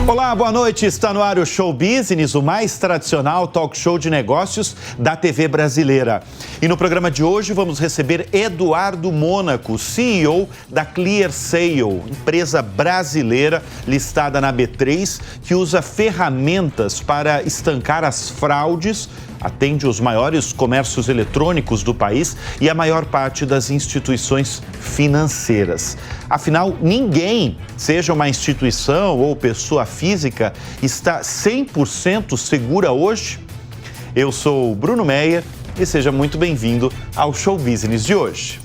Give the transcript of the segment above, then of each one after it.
Olá, boa noite. Está no ar o Show Business, o mais tradicional talk show de negócios da TV brasileira. E no programa de hoje vamos receber Eduardo Mônaco, CEO da ClearSale, empresa brasileira listada na B3, que usa ferramentas para estancar as fraudes, atende os maiores comércios eletrônicos do país e a maior parte das instituições financeiras. Afinal, ninguém, seja uma instituição ou pessoa física, está 100% segura hoje? Eu sou o Bruno Meyer e seja muito bem-vindo ao Show Business de hoje.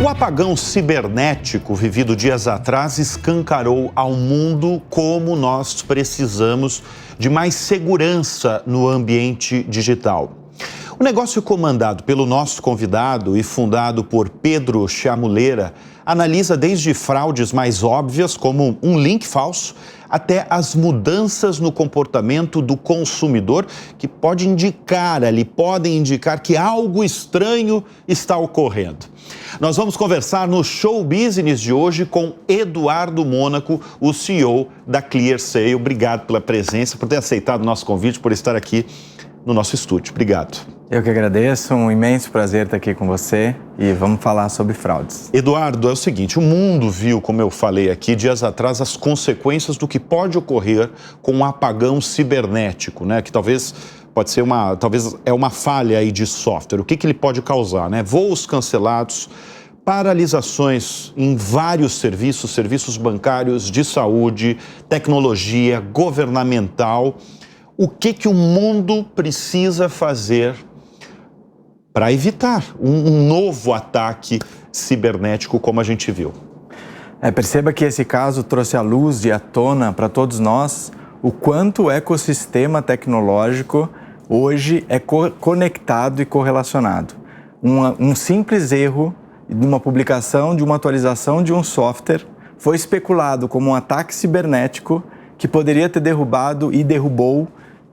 O apagão cibernético vivido dias atrás escancarou ao mundo como nós precisamos de mais segurança no ambiente digital. O negócio comandado pelo nosso convidado e fundado por Pedro Chamuleira analisa desde fraudes mais óbvias, como um link falso, até as mudanças no comportamento do consumidor que podem indicar que algo estranho está ocorrendo. Nós vamos conversar no Show Business de hoje com Eduardo Mônaco, o CEO da ClearSale. Obrigado pela presença, por ter aceitado o nosso convite, por estar aqui no nosso estúdio. Obrigado. Eu que agradeço, um imenso prazer estar aqui com você e vamos falar sobre fraudes. Eduardo, é o seguinte, o mundo viu, como eu falei aqui, dias atrás, as consequências do que pode ocorrer com um apagão cibernético, né? Que talvez é uma falha aí de software. O que ele pode causar, né? Voos cancelados, paralisações em vários serviços bancários, de saúde, tecnologia, governamental. O que o mundo precisa fazer para evitar um novo ataque cibernético como a gente viu? Perceba que esse caso trouxe à luz e à tona para todos nós o quanto o ecossistema tecnológico hoje é conectado e correlacionado. Um simples erro de uma publicação, de uma atualização de um software foi especulado como um ataque cibernético que poderia ter derrubado e derrubou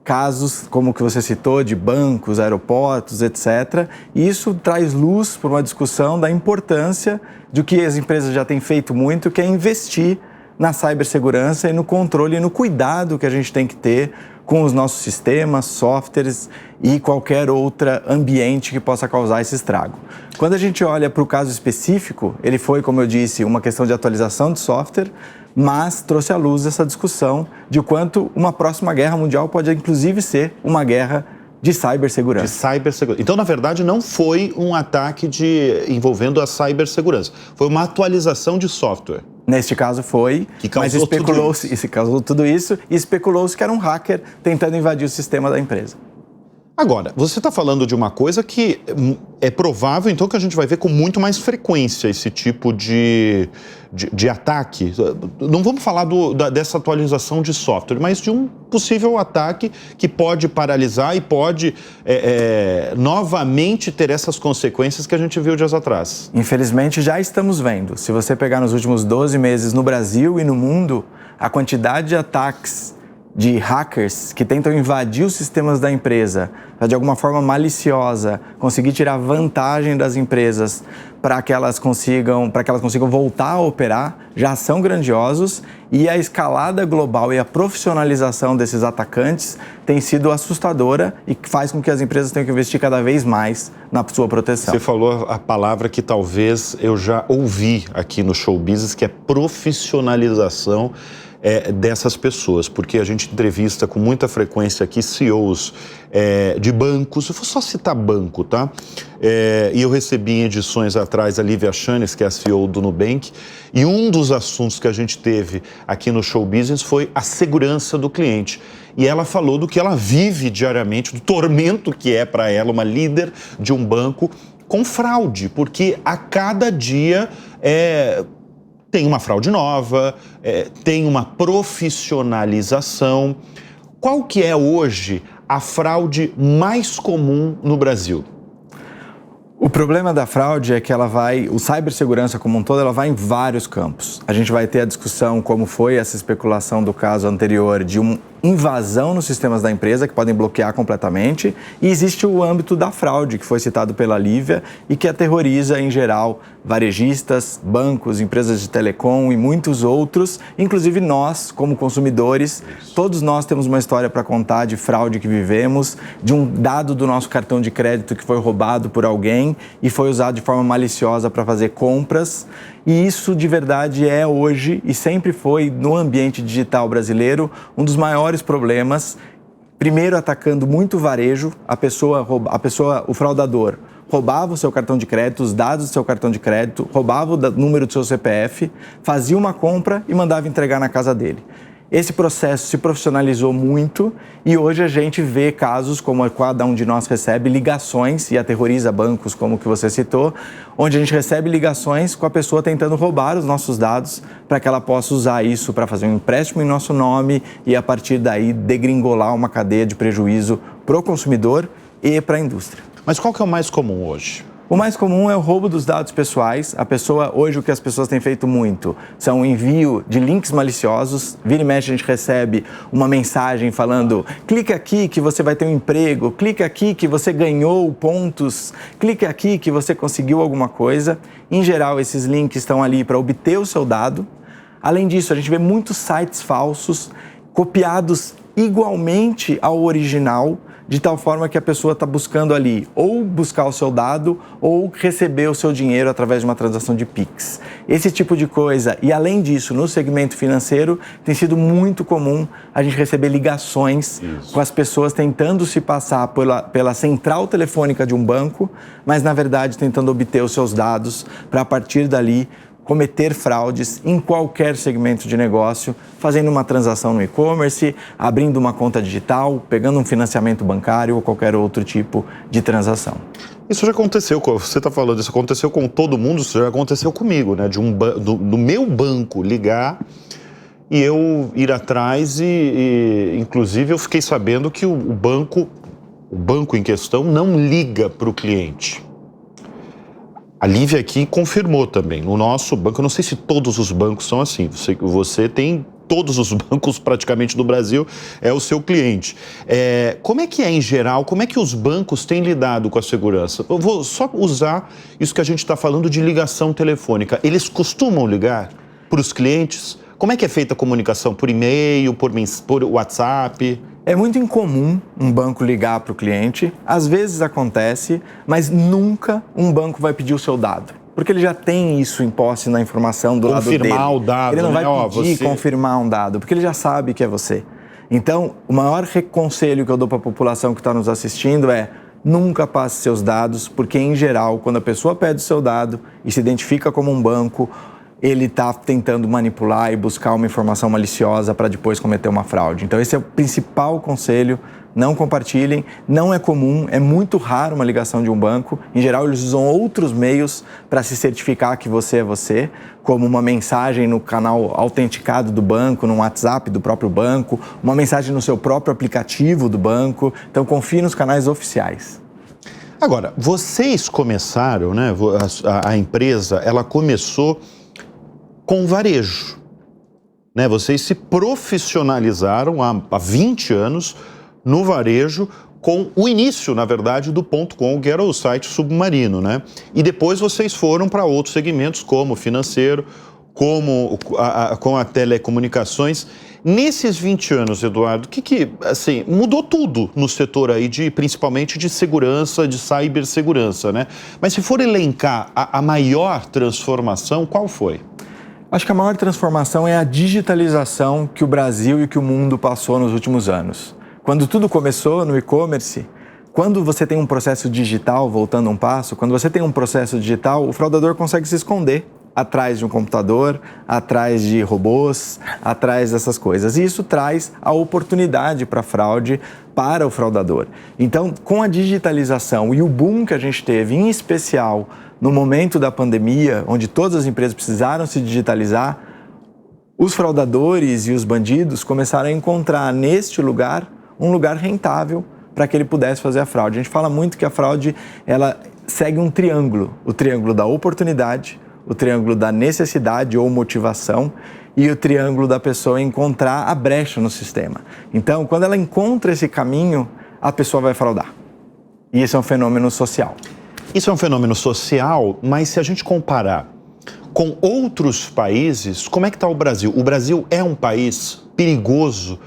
casos como o que você citou, de bancos, aeroportos, etc. E isso traz luz para uma discussão da importância do que as empresas já têm feito muito, que é investir na cibersegurança e no controle e no cuidado que a gente tem que ter com os nossos sistemas, softwares e qualquer outro ambiente que possa causar esse estrago. Quando a gente olha para o caso específico, ele foi, como eu disse, uma questão de atualização de software, mas trouxe à luz essa discussão de quanto uma próxima guerra mundial pode, inclusive, ser uma guerra de cibersegurança. Então, na verdade, não foi um ataque envolvendo a cibersegurança. Foi uma atualização de software. Neste caso foi, mas especulou-se, causou tudo isso e especulou-se que era um hacker tentando invadir o sistema da empresa. Agora, você está falando de uma coisa que é provável, então, que a gente vai ver com muito mais frequência esse tipo de ataque. Não vamos falar dessa atualização de software, mas de um possível ataque que pode paralisar e pode novamente ter essas consequências que a gente viu dias atrás. Infelizmente, já estamos vendo. Se você pegar nos últimos 12 meses no Brasil e no mundo, a quantidade de ataques de hackers que tentam invadir os sistemas da empresa, de alguma forma maliciosa, conseguir tirar vantagem das empresas para que elas consigam voltar a operar, já são grandiosos, e a escalada global e a profissionalização desses atacantes tem sido assustadora e faz com que as empresas tenham que investir cada vez mais na sua proteção. Você falou a palavra que talvez eu já ouvi aqui no Show Business, que é profissionalização dessas pessoas, porque a gente entrevista com muita frequência aqui CEOs de bancos. Eu vou só citar banco, tá? E eu recebi em edições atrás a Lívia Chanes, que é a CEO do Nubank, e um dos assuntos que a gente teve aqui no Show Business foi a segurança do cliente. E ela falou do que ela vive diariamente, do tormento que é para ela, uma líder de um banco, com fraude, porque a cada dia tem uma fraude nova, tem uma profissionalização. Qual que é hoje a fraude mais comum no Brasil? O problema da fraude é que o cibersegurança como um todo, ela vai em vários campos. A gente vai ter a discussão como foi essa especulação do caso anterior de um invasão nos sistemas da empresa, que podem bloquear completamente, e existe o âmbito da fraude, que foi citado pela Lívia, e que aterroriza, em geral, varejistas, bancos, empresas de telecom e muitos outros, inclusive nós, como consumidores. Todos nós temos uma história para contar de fraude que vivemos, de um dado do nosso cartão de crédito que foi roubado por alguém e foi usado de forma maliciosa para fazer compras. E isso, de verdade, é hoje e sempre foi, no ambiente digital brasileiro, um dos maiores problemas. Primeiro, atacando muito o varejo, o fraudador roubava o seu cartão de crédito, os dados do seu cartão de crédito, roubava o número do seu CPF, fazia uma compra e mandava entregar na casa dele. Esse processo se profissionalizou muito e hoje a gente vê casos como cada um de nós recebe ligações e aterroriza bancos, como que você citou, onde a gente recebe ligações com a pessoa tentando roubar os nossos dados para que ela possa usar isso para fazer um empréstimo em nosso nome e a partir daí degringolar uma cadeia de prejuízo para o consumidor e para a indústria. Mas qual que é o mais comum hoje? O mais comum é o roubo dos dados pessoais. Hoje o que as pessoas têm feito muito são o envio de links maliciosos. Vira e mexe a gente recebe uma mensagem falando: clica aqui que você vai ter um emprego, clica aqui que você ganhou pontos, clica aqui que você conseguiu alguma coisa. Em geral, esses links estão ali para obter o seu dado. Além disso, a gente vê muitos sites falsos copiados igualmente ao original, de tal forma que a pessoa está buscando ali ou buscar o seu dado ou receber o seu dinheiro através de uma transação de Pix. Esse tipo de coisa, e além disso, no segmento financeiro, tem sido muito comum a gente receber ligações com as pessoas tentando se passar pela central telefônica de um banco, mas na verdade tentando obter os seus dados para a partir dali cometer fraudes em qualquer segmento de negócio, fazendo uma transação no e-commerce, abrindo uma conta digital, pegando um financiamento bancário ou qualquer outro tipo de transação. Isso já aconteceu, você está falando, isso aconteceu com todo mundo, isso já aconteceu comigo, né? Do meu banco ligar e eu ir atrás e inclusive eu fiquei sabendo que o banco em questão não liga para o cliente. A Lívia aqui confirmou também. No nosso banco, eu não sei se todos os bancos são assim. Você tem todos os bancos praticamente do Brasil, é o seu cliente. Como é que é em geral? Como é que os bancos têm lidado com a segurança? Eu vou só usar isso que a gente está falando de ligação telefônica. Eles costumam ligar para os clientes? Como é que é feita a comunicação? Por e-mail, por WhatsApp? É muito incomum um banco ligar para o cliente, às vezes acontece, mas nunca um banco vai pedir o seu dado, porque ele já tem isso em posse na informação do lado dele. Confirmar o dado, ele não vai pedir você... confirmar um dado, porque ele já sabe que é você. Então, o maior conselho que eu dou para a população que está nos assistindo é: nunca passe seus dados, porque em geral, quando a pessoa pede o seu dado e se identifica como um banco, ele está tentando manipular e buscar uma informação maliciosa para depois cometer uma fraude. Então esse é o principal conselho: não compartilhem, não é comum, é muito raro uma ligação de um banco. Em geral eles usam outros meios para se certificar que você é você, como uma mensagem no canal autenticado do banco, no WhatsApp do próprio banco, uma mensagem no seu próprio aplicativo do banco. Então confie nos canais oficiais. Agora, vocês começaram, né? A empresa, ela começou com varejo, né? Vocês se profissionalizaram há 20 anos no varejo com o início, na verdade, do .com, que era o site submarino, né? E depois vocês foram para outros segmentos, como financeiro, como com a telecomunicações. Nesses 20 anos, Eduardo, assim, mudou tudo no setor aí, principalmente de segurança, de cibersegurança, né? Mas se for elencar a maior transformação, qual foi? Acho que a maior transformação é a digitalização que o Brasil e que o mundo passou nos últimos anos. Quando tudo começou no e-commerce, quando você tem um processo digital, voltando um passo, quando você tem um processo digital, o fraudador consegue se esconder atrás de um computador, atrás de robôs, atrás dessas coisas. E isso traz a oportunidade para a fraude, para o fraudador. Então, com a digitalização e o boom que a gente teve, em especial no momento da pandemia, onde todas as empresas precisaram se digitalizar, os fraudadores e os bandidos começaram a encontrar neste lugar um lugar rentável para que ele pudesse fazer a fraude. A gente fala muito que a fraude ela segue um triângulo, o triângulo da oportunidade, o triângulo da necessidade ou motivação e o triângulo da pessoa encontrar a brecha no sistema. Então, quando ela encontra esse caminho, a pessoa vai fraudar. E isso é um fenômeno social. Isso é um fenômeno social, mas se a gente comparar com outros países, como é que está o Brasil? O Brasil é um país perigoso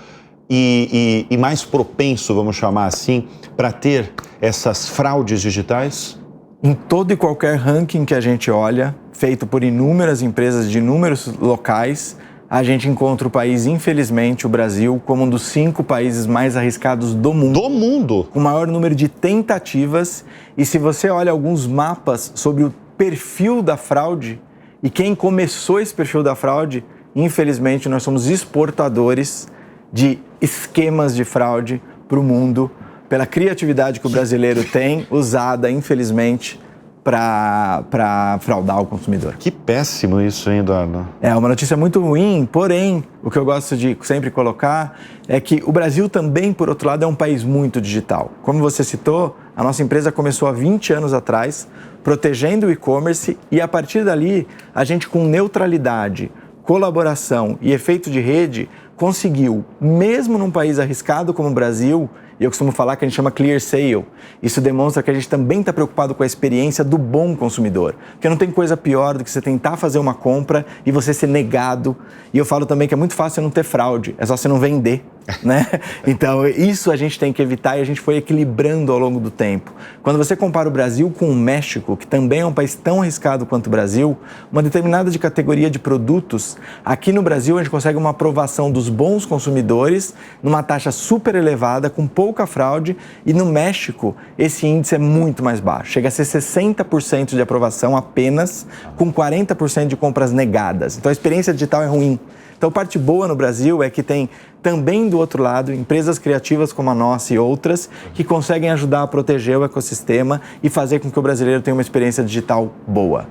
e mais propenso, vamos chamar assim, para ter essas fraudes digitais? Em todo e qualquer ranking que a gente olha, feito por inúmeras empresas de inúmeros locais, a gente encontra o país, infelizmente, o Brasil, como um dos 5 países mais arriscados do mundo. Do mundo? Com o maior número de tentativas. E se você olha alguns mapas sobre o perfil da fraude e quem começou esse perfil da fraude, infelizmente, nós somos exportadores de esquemas de fraude para o mundo, pela criatividade que o brasileiro tem, usada, infelizmente, para fraudar o consumidor. Que péssimo isso, hein, Eduardo? É uma notícia muito ruim, porém, o que eu gosto de sempre colocar é que o Brasil também, por outro lado, é um país muito digital. Como você citou, a nossa empresa começou há 20 anos atrás, protegendo o e-commerce, e a partir dali, a gente com neutralidade, colaboração e efeito de rede, conseguiu, mesmo num país arriscado como o Brasil, e eu costumo falar que a gente chama clear sale. Isso demonstra que a gente também está preocupado com a experiência do bom consumidor. Porque não tem coisa pior do que você tentar fazer uma compra e você ser negado. E eu falo também que é muito fácil não ter fraude, é só você não vender, né? Então, isso a gente tem que evitar e a gente foi equilibrando ao longo do tempo. Quando você compara o Brasil com o México, que também é um país tão arriscado quanto o Brasil, uma determinada categoria de produtos, aqui no Brasil a gente consegue uma aprovação dos bons consumidores numa taxa super elevada, com pouca fraude, e no México esse índice é muito mais baixo, chega a ser 60% de aprovação apenas, com 40% de compras negadas. Então a experiência digital é ruim. Então, parte boa no Brasil é que tem também do outro lado empresas criativas como a nossa e outras que conseguem ajudar a proteger o ecossistema e fazer com que o brasileiro tenha uma experiência digital boa.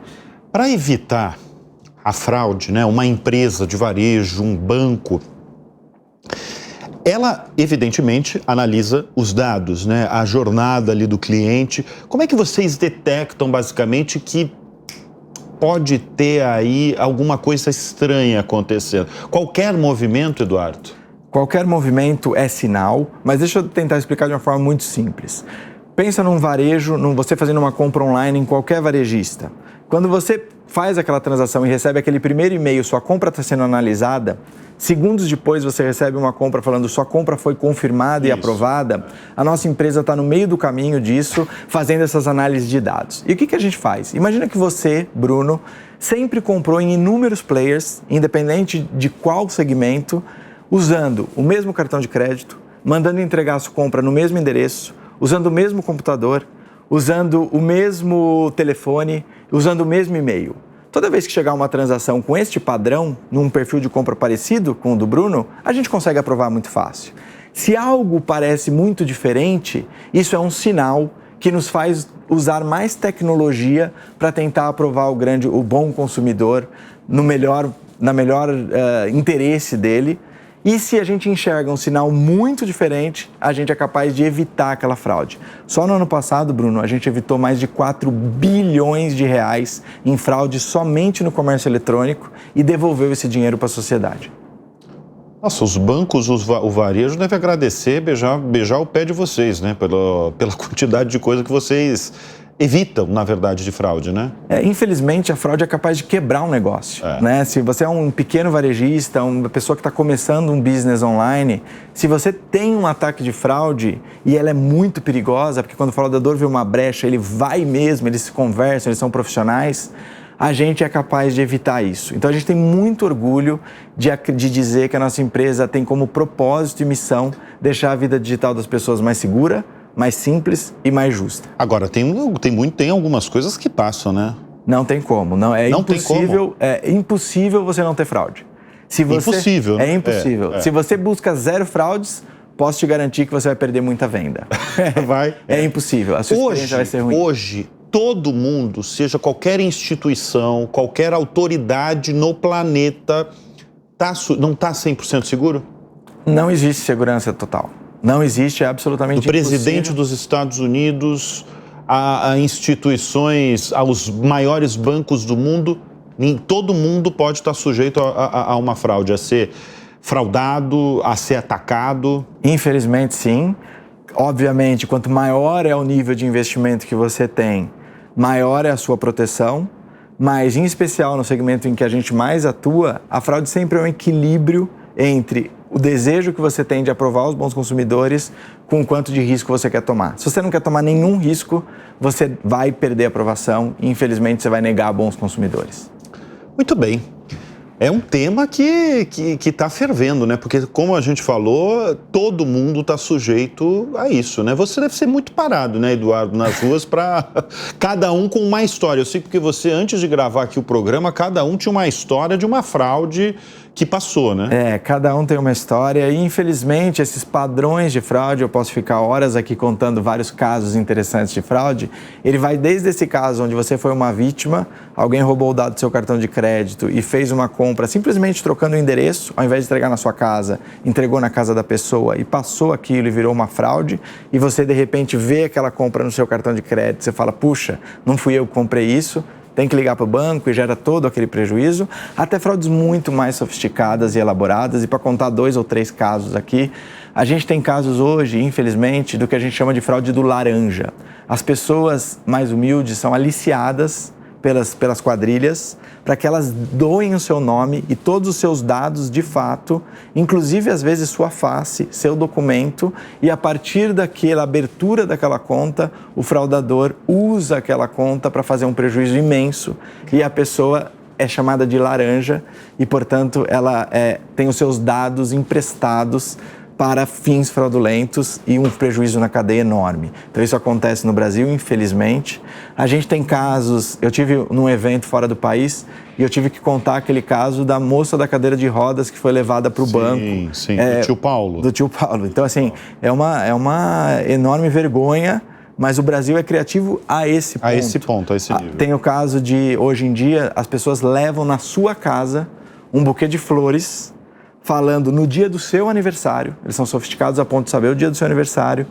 Para evitar a fraude, né, uma empresa de varejo, um banco, ela, evidentemente, analisa os dados, né, a jornada ali do cliente. Como é que vocês detectam, basicamente, que pode ter aí alguma coisa estranha acontecendo? Qualquer movimento, Eduardo? Qualquer movimento é sinal, mas deixa eu tentar explicar de uma forma muito simples. Pensa num varejo, você fazendo uma compra online em qualquer varejista. Quando você faz aquela transação e recebe aquele primeiro e-mail, sua compra está sendo analisada, segundos depois você recebe uma compra falando sua compra foi confirmada e aprovada, a nossa empresa está no meio do caminho disso, fazendo essas análises de dados. E o que a gente faz? Imagina que você, Bruno, sempre comprou em inúmeros players, independente de qual segmento, usando o mesmo cartão de crédito, mandando entregar a sua compra no mesmo endereço, usando o mesmo computador, usando o mesmo telefone, usando o mesmo e-mail. Toda vez que chegar uma transação com este padrão, num perfil de compra parecido com o do Bruno, a gente consegue aprovar muito fácil. Se algo parece muito diferente, isso é um sinal que nos faz usar mais tecnologia para tentar aprovar o bom consumidor na melhor interesse dele. E se a gente enxerga um sinal muito diferente, a gente é capaz de evitar aquela fraude. Só no ano passado, Bruno, a gente evitou mais de 4 bilhões de reais em fraude somente no comércio eletrônico e devolveu esse dinheiro para a sociedade. Nossa, os bancos, o varejo deve agradecer, beijar o pé de vocês, né? Pela quantidade de coisa que vocês evitam, na verdade, de fraude, né? Infelizmente, a fraude é capaz de quebrar um negócio, né? Se você é um pequeno varejista, uma pessoa que está começando um business online, se você tem um ataque de fraude e ela é muito perigosa, porque quando o fraudador vê uma brecha, ele vai mesmo, eles se conversam, eles são profissionais, a gente é capaz de evitar isso. Então, a gente tem muito orgulho de dizer que a nossa empresa tem como propósito e missão deixar a vida digital das pessoas mais segura, mais simples e mais justa. Agora, tem algumas coisas que passam, né? Não tem como. É impossível você não ter fraude. Impossível. É impossível. Se você busca 0 fraudes, posso te garantir que você vai perder muita venda. É impossível. A sua experiência vai ser ruim. Hoje, todo mundo, seja qualquer instituição, qualquer autoridade no planeta, não está 100% seguro? Não existe segurança total. Não existe, é absolutamente impossível. Do presidente dos Estados Unidos a instituições, aos maiores bancos do mundo, Todo mundo pode estar sujeito a uma fraude, a ser fraudado, a ser atacado? Infelizmente, sim. Obviamente, quanto maior é o nível de investimento que você tem, maior é a sua proteção, mas, em especial, no segmento em que a gente mais atua, a fraude sempre é um equilíbrio entre o desejo que você tem de aprovar os bons consumidores com o quanto de risco você quer tomar. Se você não quer tomar nenhum risco, você vai perder a aprovação e, infelizmente, você vai negar bons consumidores. Muito bem. É um tema que está fervendo, né? Porque, como a gente falou, todo mundo está sujeito a isso, né? Você deve ser muito parado, né, Eduardo, nas ruas, para cada um com uma história. Eu sei porque você, antes de gravar aqui o programa, cada um tinha uma história de uma fraude que passou, né? Cada um tem uma história e, infelizmente, esses padrões de fraude, eu posso ficar horas aqui contando vários casos interessantes de fraude, ele vai desde esse caso onde você foi uma vítima, alguém roubou o dado do seu cartão de crédito e fez uma compra simplesmente trocando o endereço, ao invés de entregar na sua casa, entregou na casa da pessoa e passou aquilo e virou uma fraude, e você, de repente, vê aquela compra no seu cartão de crédito, você fala, puxa, não fui eu que comprei isso, tem que ligar para o banco e gera todo aquele prejuízo, até fraudes muito mais sofisticadas e elaboradas. E para contar 2 ou 3 casos aqui, a gente tem casos hoje, infelizmente, do que a gente chama de fraude do laranja. As pessoas mais humildes são aliciadas pelas quadrilhas para que elas doem o seu nome e todos os seus dados de fato, inclusive às vezes sua face, seu documento, e a partir daquela abertura daquela conta, o fraudador usa aquela conta para fazer um prejuízo imenso e a pessoa é chamada de laranja e, portanto, ela tem os seus dados emprestados para fins fraudulentos e um prejuízo na cadeia enorme. Então isso acontece no Brasil, infelizmente. A gente tem casos, eu tive num evento fora do país e eu tive que contar aquele caso da moça da cadeira de rodas que foi levada para o banco. Sim, do tio Paulo. Do tio Paulo. Então, assim, é uma enorme vergonha, mas o Brasil é criativo a esse ponto. A esse ponto, a esse nível. Tem o caso de, hoje em dia, as pessoas levam na sua casa um buquê de flores falando no dia do seu aniversário, eles são sofisticados a ponto de saber o dia do seu aniversário,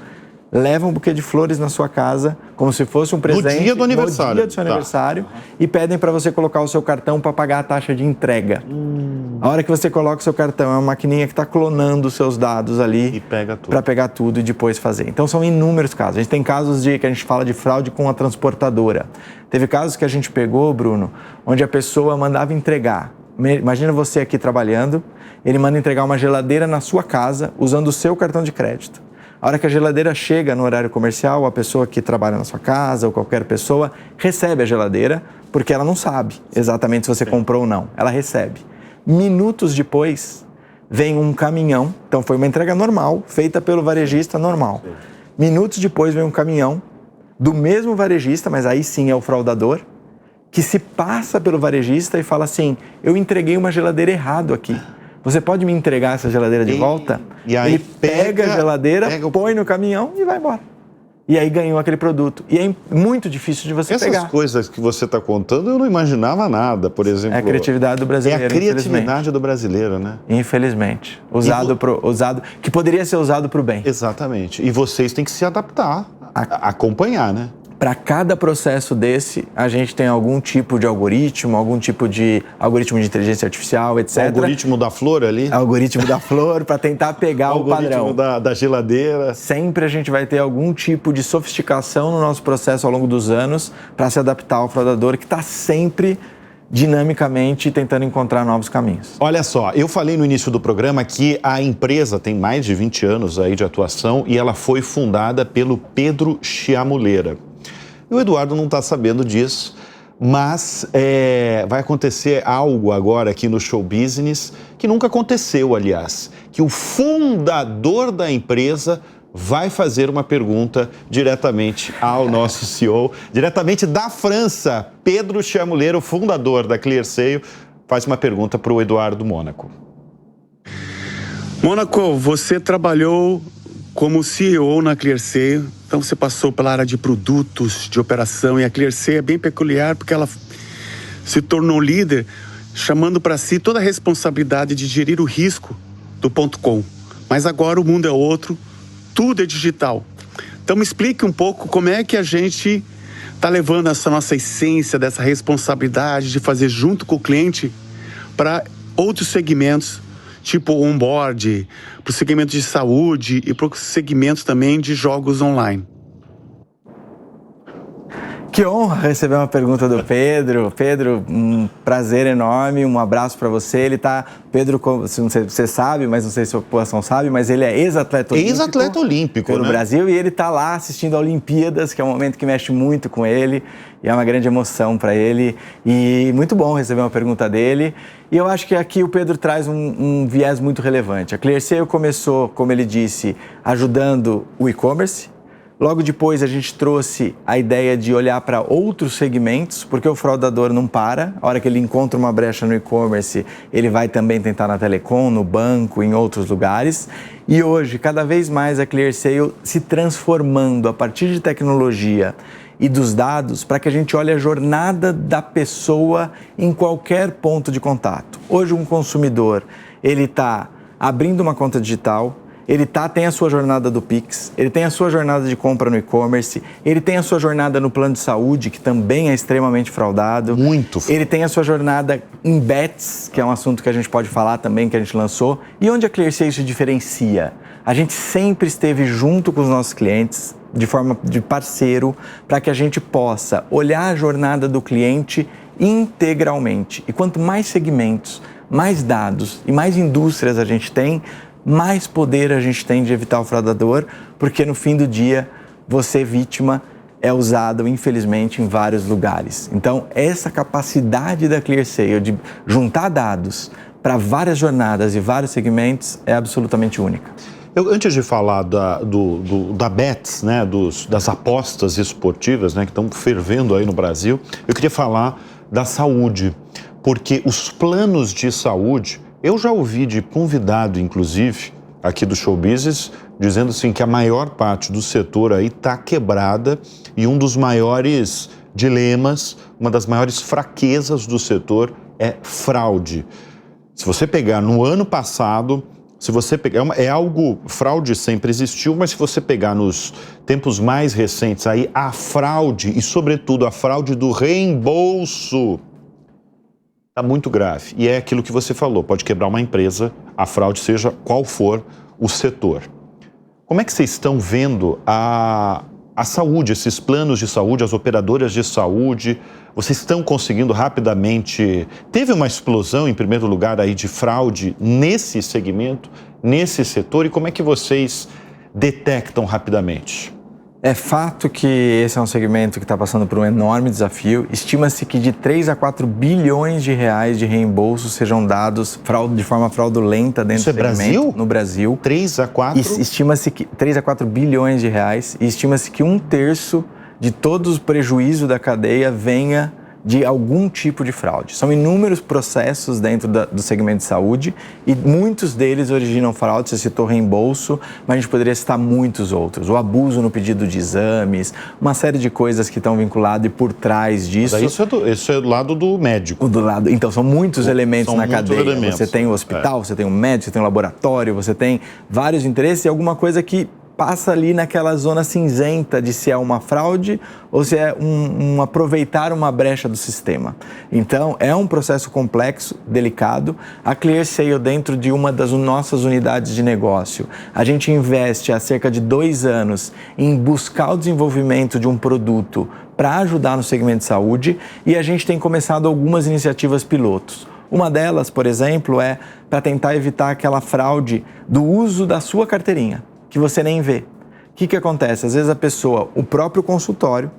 levam um buquê de flores na sua casa, como se fosse um presente. No dia do aniversário. No dia do seu aniversário, e pedem para você colocar o seu cartão para pagar a taxa de entrega. A hora que você coloca o seu cartão, é uma maquininha que está clonando os seus dados ali. E pega tudo. Para pegar tudo e depois fazer. Então, são inúmeros casos. A gente tem casos que a gente fala de fraude com a transportadora. Teve casos que a gente pegou, Bruno, onde a pessoa mandava entregar. Imagina você aqui trabalhando, ele manda entregar uma geladeira na sua casa usando o seu cartão de crédito. A hora que a geladeira chega no horário comercial, a pessoa que trabalha na sua casa ou qualquer pessoa recebe a geladeira, porque ela não sabe exatamente se você comprou ou não. Ela recebe. Minutos depois, vem um caminhão, então foi uma entrega normal, feita pelo varejista normal. Minutos depois vem um caminhão do mesmo varejista, mas aí sim é o fraudador, que se passa pelo varejista e fala assim, eu entreguei uma geladeira errado aqui. Você pode me entregar essa geladeira de volta? E aí ele pega a geladeira, põe no caminhão e vai embora. E aí ganhou aquele produto. E é muito difícil de você pegar. Essas coisas que você está contando, eu não imaginava nada, por exemplo. É a criatividade do brasileiro, É a criatividade do brasileiro, né? Infelizmente. Que poderia ser usado para o bem. Exatamente. E vocês têm que se adaptar, acompanhar, né? Para cada processo desse, a gente tem algum tipo de algoritmo, algoritmo de inteligência artificial, etc. O algoritmo da flor ali? Algoritmo da flor, para tentar pegar o padrão. Algoritmo da geladeira. Sempre a gente vai ter algum tipo de sofisticação no nosso processo ao longo dos anos para se adaptar ao fraudador, que está sempre dinamicamente tentando encontrar novos caminhos. Olha só, eu falei no início do programa que a empresa tem mais de 20 anos aí de atuação e ela foi fundada pelo Pedro Sciamuleira. O Eduardo não está sabendo disso, mas vai acontecer algo agora aqui no Show Business, que nunca aconteceu, aliás, que o fundador da empresa vai fazer uma pergunta diretamente ao nosso CEO, diretamente da França. Pedro Sciamuleira, o fundador da ClearSale, faz uma pergunta para o Eduardo Mônaco. Mônaco, você trabalhou como CEO na ClearSale, então você passou pela área de produtos, de operação, e a ClearSale é bem peculiar porque ela se tornou líder, chamando para si toda a responsabilidade de gerir o risco do .com. Mas agora o mundo é outro, tudo é digital. Então me explique um pouco como é que a gente está levando essa nossa essência, dessa responsabilidade de fazer junto com o cliente para outros segmentos, tipo onboard, para o segmento de saúde e para o segmento também de jogos online. Que honra receber uma pergunta do Pedro. Pedro, um prazer enorme, um abraço para você. Ele tá, Pedro, não sei se você sabe, mas não sei se a população sabe, mas ele é ex-atleta olímpico. Ex-atleta olímpico, pelo Brasil, e ele tá lá assistindo a Olimpíadas, que é um momento que mexe muito com ele, e é uma grande emoção para ele. E muito bom receber uma pergunta dele. E eu acho que aqui o Pedro traz um viés muito relevante. A ClearSale começou, como ele disse, ajudando o e-commerce. Logo depois a gente trouxe a ideia de olhar para outros segmentos, porque o fraudador não para. A hora que ele encontra uma brecha no e-commerce, ele vai também tentar na telecom, no banco, em outros lugares. E hoje, cada vez mais a ClearSale se transformando a partir de tecnologia e dos dados para que a gente olhe a jornada da pessoa em qualquer ponto de contato. Hoje um consumidor, ele está abrindo uma conta digital, ele tem a sua jornada do Pix, ele tem a sua jornada de compra no e-commerce, ele tem a sua jornada no plano de saúde, que também é extremamente fraudado. Muito. Ele tem a sua jornada em bets, que é um assunto que a gente pode falar também, que a gente lançou. E onde a ClearSale se diferencia? A gente sempre esteve junto com os nossos clientes, de forma de parceiro, para que a gente possa olhar a jornada do cliente integralmente. E quanto mais segmentos, mais dados e mais indústrias a gente tem, mais poder a gente tem de evitar o fraudador, porque no fim do dia, você vítima é usado, infelizmente, em vários lugares. Então, essa capacidade da ClearSale de juntar dados para várias jornadas e vários segmentos é absolutamente única. Antes de falar da bets, né, das apostas esportivas, né, que estão fervendo aí no Brasil, eu queria falar da saúde, porque os planos de saúde, eu já ouvi de convidado, inclusive, aqui do Show Business, dizendo assim que a maior parte do setor aí está quebrada e um dos maiores dilemas, uma das maiores fraquezas do setor é fraude. Se você pegar no ano passado, se você pegar, fraude sempre existiu, mas se você pegar nos tempos mais recentes aí, a fraude e sobretudo a fraude do reembolso está muito grave. E é aquilo que você falou, pode quebrar uma empresa, a fraude seja qual for o setor. Como é que vocês estão vendo a saúde, esses planos de saúde, as operadoras de saúde? Vocês estão conseguindo rapidamente... Teve uma explosão, em primeiro lugar, aí de fraude nesse segmento, nesse setor, e como é que vocês detectam rapidamente? É fato que esse é um segmento que está passando por um enorme desafio. Estima-se que de 3 a 4 bilhões de reais de reembolsos sejam dados de forma fraudulenta dentro do segmento. Brasil? No Brasil. 3 a 4? Estima-se que 3 a 4 bilhões de reais e estima-se que 1/3 de todo o prejuízo da cadeia venha de algum tipo de fraude. São inúmeros processos dentro do segmento de saúde e muitos deles originam fraude. Você citou reembolso, mas a gente poderia citar muitos outros. O abuso no pedido de exames, uma série de coisas que estão vinculadas e por trás disso. Isso é do lado do médico. Então, são muitos elementos na cadeia. Elementos. Você tem o hospital, você tem o médico, você tem o laboratório, você tem vários interesses e alguma coisa que passa ali naquela zona cinzenta de se é uma fraude ou se é aproveitar uma brecha do sistema. Então, é um processo complexo, delicado. A ClearSale, dentro de uma das nossas unidades de negócio, a gente investe há cerca de 2 anos em buscar o desenvolvimento de um produto para ajudar no segmento de saúde e a gente tem começado algumas iniciativas pilotos. Uma delas, por exemplo, é para tentar evitar aquela fraude do uso da sua carteirinha, que você nem vê. O que acontece? Às vezes a pessoa, o próprio consultório,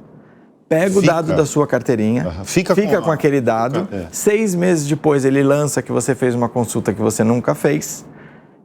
pega o dado da sua carteirinha, fica com aquele dado, 6 meses depois ele lança que você fez uma consulta que você nunca fez,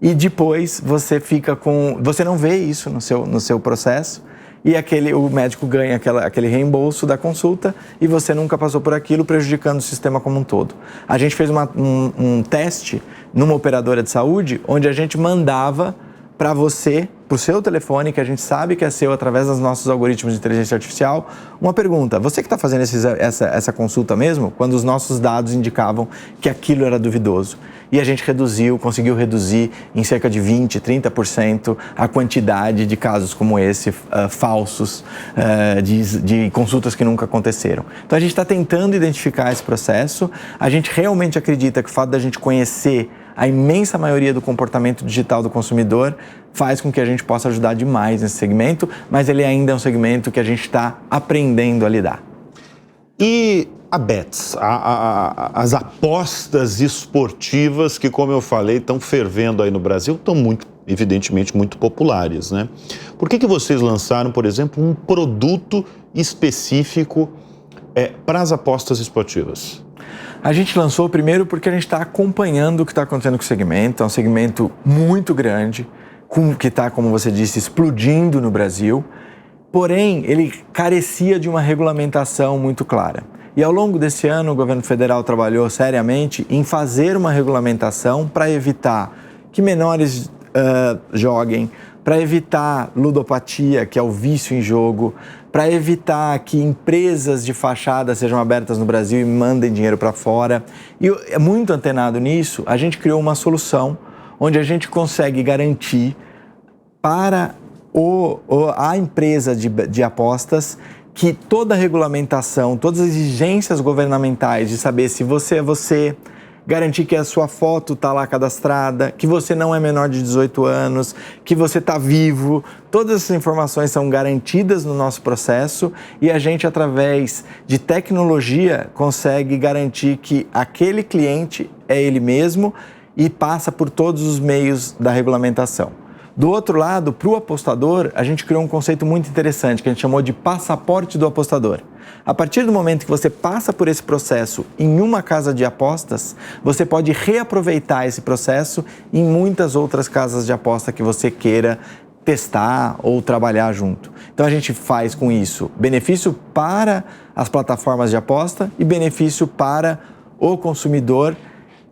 e depois você fica com... Você não vê isso no seu processo, e o médico ganha aquele reembolso da consulta e você nunca passou por aquilo, prejudicando o sistema como um todo. A gente fez um teste numa operadora de saúde, onde a gente mandava para você para o seu telefone, que a gente sabe que é seu através dos nossos algoritmos de inteligência artificial, uma pergunta: você que está fazendo essa consulta mesmo? Quando os nossos dados indicavam que aquilo era duvidoso. E a gente conseguiu reduzir em cerca de 20%, 30% a quantidade de casos como esse, falsos, de consultas que nunca aconteceram. Então a gente está tentando identificar esse processo. A gente realmente acredita que o fato da gente conhecer a imensa maioria do comportamento digital do consumidor faz com que a gente possa ajudar demais nesse segmento, mas ele ainda é um segmento que a gente está aprendendo a lidar. E a bets, as apostas esportivas que, como eu falei, estão fervendo aí no Brasil, estão evidentemente muito populares, né? Por que vocês lançaram, por exemplo, um produto específico para as apostas esportivas? A gente lançou primeiro porque a gente está acompanhando o que está acontecendo com o segmento. É um segmento muito grande, que está, como você disse, explodindo no Brasil. Porém, ele carecia de uma regulamentação muito clara. E ao longo desse ano, o governo federal trabalhou seriamente em fazer uma regulamentação para evitar que menores joguem, para evitar ludopatia, que é o vício em jogo, para evitar que empresas de fachada sejam abertas no Brasil e mandem dinheiro para fora. E muito antenado nisso, a gente criou uma solução onde a gente consegue garantir para a empresa de apostas que toda a regulamentação, todas as exigências governamentais de saber se você é você, garantir que a sua foto está lá cadastrada, que você não é menor de 18 anos, que você está vivo, todas essas informações são garantidas no nosso processo e a gente, através de tecnologia, consegue garantir que aquele cliente é ele mesmo e passa por todos os meios da regulamentação. Do outro lado, para o apostador, a gente criou um conceito muito interessante que a gente chamou de passaporte do apostador. A partir do momento que você passa por esse processo em uma casa de apostas, você pode reaproveitar esse processo em muitas outras casas de aposta que você queira testar ou trabalhar junto. Então a gente faz com isso benefício para as plataformas de aposta e benefício para o consumidor,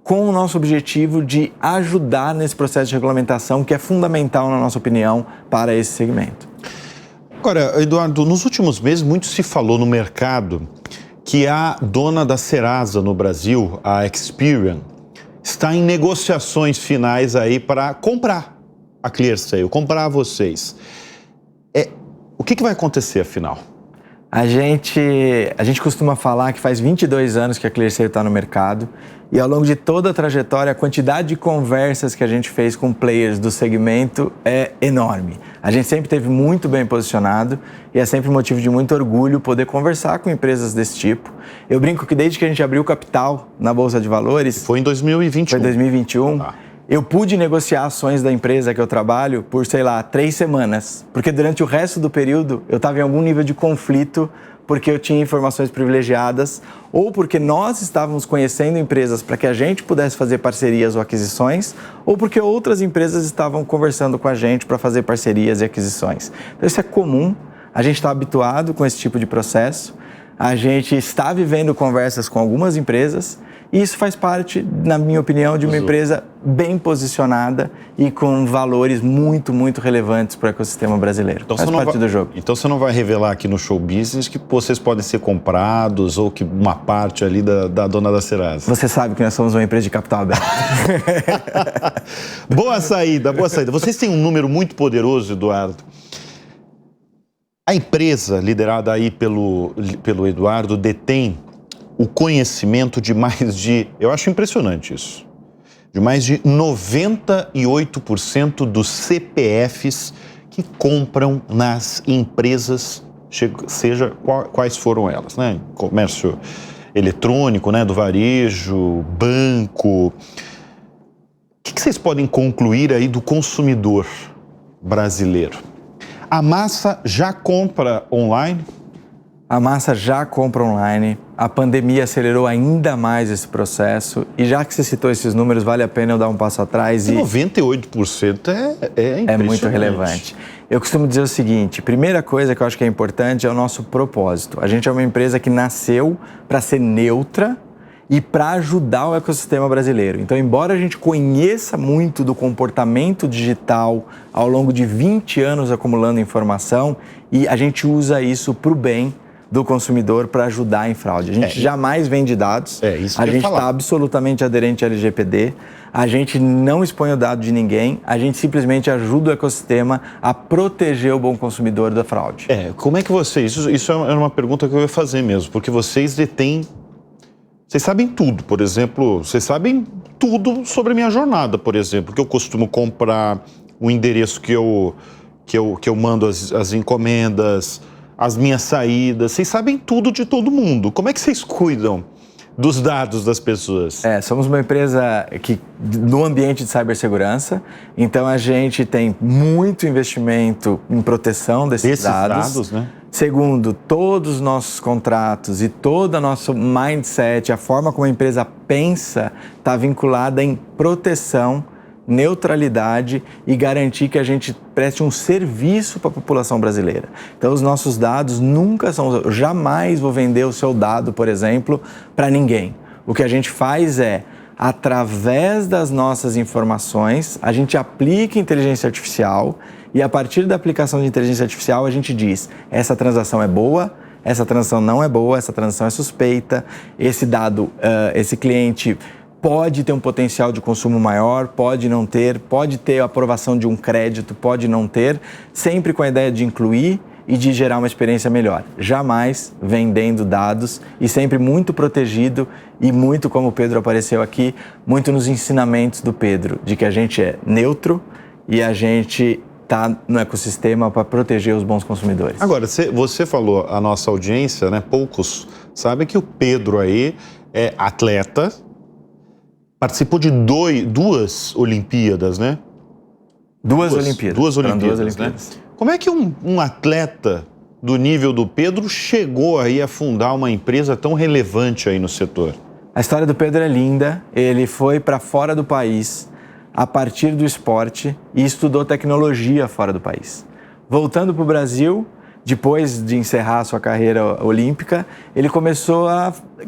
com o nosso objetivo de ajudar nesse processo de regulamentação, que é fundamental, na nossa opinião, para esse segmento. Agora, Eduardo, nos últimos meses muito se falou no mercado que a dona da Serasa no Brasil, a Experian, está em negociações finais aí para comprar a ClearSale, comprar vocês. O que vai acontecer, afinal? A gente costuma falar que faz 22 anos que a ClearSale está no mercado e ao longo de toda a trajetória, a quantidade de conversas que a gente fez com players do segmento é enorme. A gente sempre esteve muito bem posicionado e é sempre motivo de muito orgulho poder conversar com empresas desse tipo. Eu brinco que desde que a gente abriu capital na Bolsa de Valores... Foi em 2021. Foi em 2021. Eu pude negociar ações da empresa que eu trabalho por, 3 semanas. Porque durante o resto do período eu estava em algum nível de conflito porque eu tinha informações privilegiadas ou porque nós estávamos conhecendo empresas para que a gente pudesse fazer parcerias ou aquisições ou porque outras empresas estavam conversando com a gente para fazer parcerias e aquisições. Então isso é comum, a gente está habituado com esse tipo de processo, a gente está vivendo conversas com algumas empresas e isso faz parte, na minha opinião, de uma empresa bem posicionada e com valores muito, muito relevantes para o ecossistema brasileiro. Então, faz parte do jogo. Então você não vai revelar aqui no Show Business que vocês podem ser comprados ou que uma parte ali da dona da Serasa? Você sabe que nós somos uma empresa de capital aberto. Boa saída, boa saída. Vocês têm um número muito poderoso, Eduardo. A empresa, liderada aí pelo Eduardo, detém o conhecimento de mais de, eu acho impressionante isso, de mais de 98% dos CPFs que compram nas empresas, seja quais foram elas, né? Comércio eletrônico, né? Do varejo, banco. O que vocês podem concluir aí do consumidor brasileiro? A massa já compra online? A massa já compra online, a pandemia acelerou ainda mais esse processo e já que você citou esses números, vale a pena eu dar um passo atrás. 98% é impressionante. É muito relevante. Eu costumo dizer o seguinte, primeira coisa que eu acho que é importante é o nosso propósito. A gente é uma empresa que nasceu para ser neutra e para ajudar o ecossistema brasileiro. Então, embora a gente conheça muito do comportamento digital ao longo de 20 anos acumulando informação, e a gente usa isso para o bem do consumidor para ajudar em fraude. A gente jamais vende dados, isso a que eu ia gente falar. está absolutamente aderente ao LGPD, a gente não expõe o dado de ninguém, a gente simplesmente ajuda o ecossistema a proteger o bom consumidor da fraude. Como é que vocês... Isso era uma pergunta que eu ia fazer mesmo, porque vocês detêm... Vocês sabem tudo, por exemplo, vocês sabem tudo sobre a minha jornada, por exemplo, que eu costumo comprar, o endereço que eu mando as encomendas, as minhas saídas, vocês sabem tudo de todo mundo. Como é que vocês cuidam dos dados das pessoas? Somos uma empresa que, no ambiente de cibersegurança, então a gente tem muito investimento em proteção desses dados, né? Segundo, todos os nossos contratos e todo o nosso mindset, a forma como a empresa pensa, está vinculada em proteção, neutralidade e garantir que a gente preste um serviço para a população brasileira. Então, os nossos dados nunca são... Eu jamais vou vender o seu dado, por exemplo, para ninguém. O que a gente faz é, através das nossas informações, a gente aplica inteligência artificial e, a partir da aplicação de inteligência artificial, a gente diz: essa transação é boa, essa transação não é boa, essa transação é suspeita, esse dado, esse cliente pode ter um potencial de consumo maior, pode não ter, pode ter a aprovação de um crédito, pode não ter, sempre com a ideia de incluir e de gerar uma experiência melhor. Jamais vendendo dados e sempre muito protegido e muito, como o Pedro apareceu aqui, muito nos ensinamentos do Pedro, de que a gente é neutro e a gente está no ecossistema para proteger os bons consumidores. Agora, você falou, a nossa audiência, né, poucos sabem que o Pedro aí é atleta, participou de duas Olimpíadas, né? Duas Olimpíadas, né? Como é que um atleta do nível do Pedro chegou aí a fundar uma empresa tão relevante aí no setor? A história do Pedro é linda. Ele foi para fora do país a partir do esporte e estudou tecnologia fora do país. Voltando para o Brasil, depois de encerrar a sua carreira olímpica, ele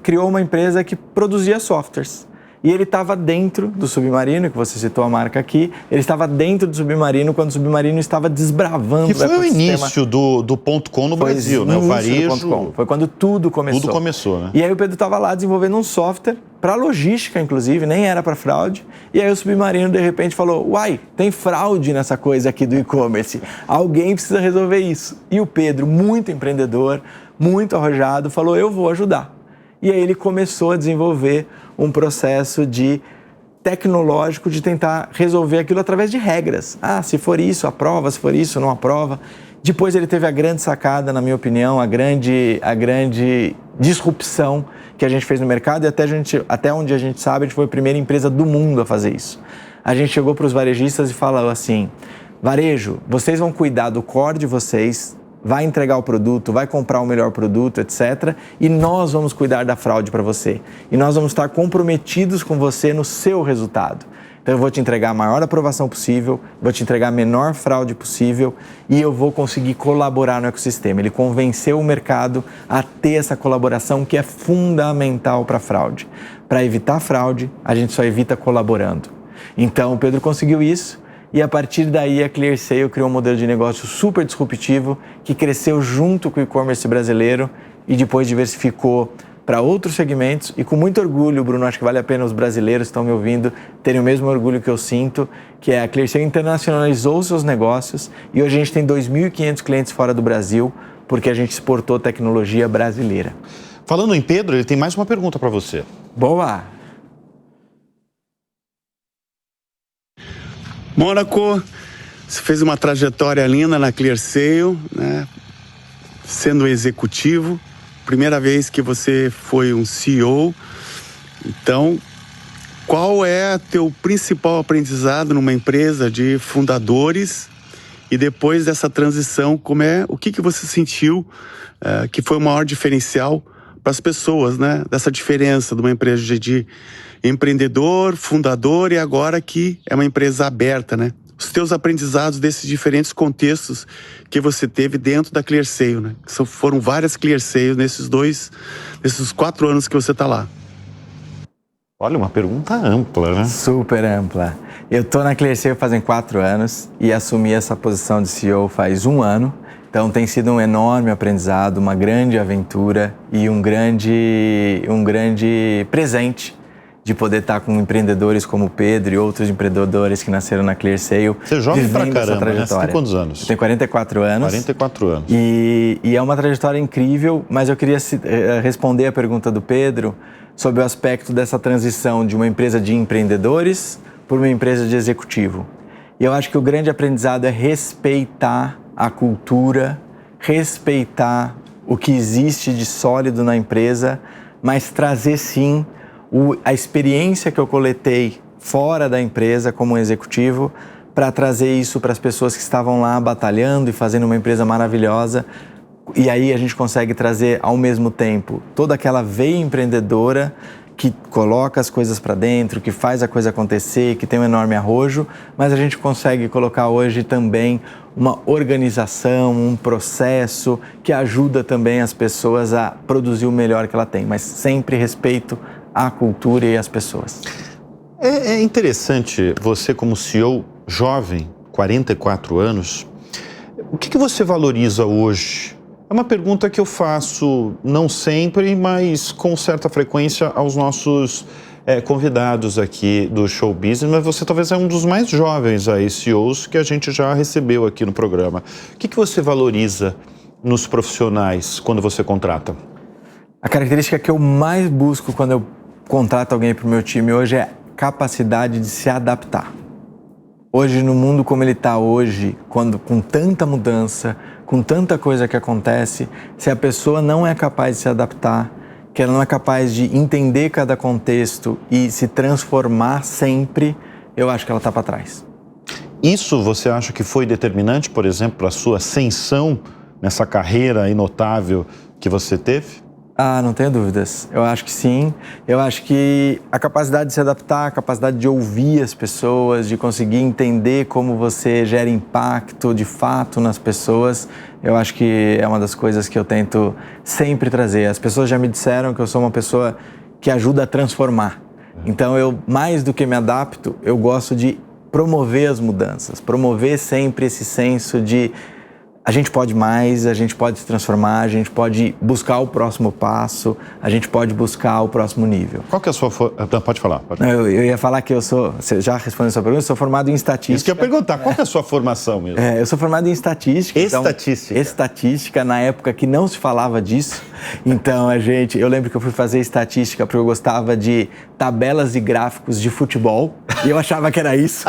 criou uma empresa que produzia softwares. E ele estava dentro do submarino, que você citou a marca aqui, ele estava dentro do submarino quando o submarino estava desbravando o ecossistema. Que foi o início do .com no Brasil, né? O varejo. Foi quando tudo começou. Tudo começou, né? E aí o Pedro estava lá desenvolvendo um software para logística, inclusive, nem era para fraude. E aí o submarino, de repente, falou: uai, tem fraude nessa coisa aqui do e-commerce. Alguém precisa resolver isso. E o Pedro, muito empreendedor, muito arrojado, falou: eu vou ajudar. E aí ele começou a desenvolver um processo tecnológico de tentar resolver aquilo através de regras. Se for isso, aprova, se for isso, não aprova. Depois ele teve a grande sacada, na minha opinião, a grande disrupção que a gente fez no mercado, e até onde a gente sabe, a gente foi a primeira empresa do mundo a fazer isso. A gente chegou para os varejistas e falou assim: varejo, vocês vão cuidar do core de vocês, vai entregar o produto, vai comprar o melhor produto, etc. E nós vamos cuidar da fraude para você. E nós vamos estar comprometidos com você no seu resultado. Então eu vou te entregar a maior aprovação possível, vou te entregar a menor fraude possível e eu vou conseguir colaborar no ecossistema. Ele convenceu o mercado a ter essa colaboração que é fundamental para a fraude. Para evitar fraude, a gente só evita colaborando. Então o Pedro conseguiu isso. E a partir daí a ClearSale criou um modelo de negócio super disruptivo que cresceu junto com o e-commerce brasileiro e depois diversificou para outros segmentos. E com muito orgulho, Bruno, acho que vale a pena os brasileiros que estão me ouvindo terem o mesmo orgulho que eu sinto, que é a ClearSale internacionalizou seus negócios e hoje a gente tem 2.500 clientes fora do Brasil porque a gente exportou tecnologia brasileira. Falando em Pedro, ele tem mais uma pergunta para você. Boa! Mônaco, você fez uma trajetória linda na ClearSale, né? Sendo executivo, primeira vez que você foi um CEO. Então, qual é teu principal aprendizado numa empresa de fundadores? E depois dessa transição, o que você sentiu que foi o maior diferencial para as pessoas, né? Dessa diferença de uma empresa de empreendedor, fundador e agora que é uma empresa aberta, né? Os teus aprendizados desses diferentes contextos que você teve dentro da ClearSale, né? Foram várias ClearSales nesses 4 anos que você está lá. Olha, uma pergunta ampla, né? Super ampla. Eu estou na ClearSale fazem 4 anos e assumi essa posição de CEO faz 1 ano. Então tem sido um enorme aprendizado, uma grande aventura e um grande presente de poder estar com empreendedores como o Pedro e outros empreendedores que nasceram na ClearSale. Você é jovem pra caramba, né? Você tem quantos anos? Eu tenho 44 anos. 44 anos. E é uma trajetória incrível, mas eu queria responder a pergunta do Pedro sobre o aspecto dessa transição de uma empresa de empreendedores por uma empresa de executivo. E eu acho que o grande aprendizado é respeitar a cultura, respeitar o que existe de sólido na empresa, mas trazer sim a experiência que eu coletei fora da empresa como executivo para trazer isso para as pessoas que estavam lá batalhando e fazendo uma empresa maravilhosa. E aí a gente consegue trazer ao mesmo tempo toda aquela veia empreendedora que coloca as coisas para dentro, que faz a coisa acontecer, que tem um enorme arrojo, mas a gente consegue colocar hoje também uma organização, um processo que ajuda também as pessoas a produzir o melhor que ela tem, mas sempre respeito à cultura e às pessoas. É interessante você como CEO jovem, 44 anos, o que você valoriza hoje? É uma pergunta que eu faço não sempre, mas com certa frequência aos nossos convidados aqui do Show Business, mas você talvez é um dos mais jovens aí CEOs que a gente já recebeu aqui no programa. O que você valoriza nos profissionais quando você contrata? A característica que eu mais busco quando eu contrato alguém para o meu time hoje é capacidade de se adaptar. Hoje, no mundo como ele está hoje, com tanta mudança, com tanta coisa que acontece, se a pessoa não é capaz de se adaptar, que ela não é capaz de entender cada contexto e se transformar sempre, eu acho que ela está para trás. Isso você acha que foi determinante, por exemplo, para a sua ascensão nessa carreira notável que você teve? Ah, não tenho dúvidas. Eu acho que sim. Eu acho que a capacidade de se adaptar, a capacidade de ouvir as pessoas, de conseguir entender como você gera impacto de fato nas pessoas, eu acho que é uma das coisas que eu tento sempre trazer. As pessoas já me disseram que eu sou uma pessoa que ajuda a transformar. Então, eu, mais do que me adapto, eu gosto de promover as mudanças, promover sempre esse senso de a gente pode mais, a gente pode se transformar, a gente pode buscar o próximo passo, a gente pode buscar o próximo nível. Qual que é a sua... Pode falar. Pode. Eu ia falar que você já respondeu a sua pergunta, eu sou formado em estatística. Isso que eu ia perguntar, qual que é a sua formação mesmo? Eu sou formado em estatística. Estatística. Então, estatística, na época que não se falava disso. Então, eu lembro que eu fui fazer estatística porque eu gostava de tabelas e gráficos de futebol, e eu achava que era isso.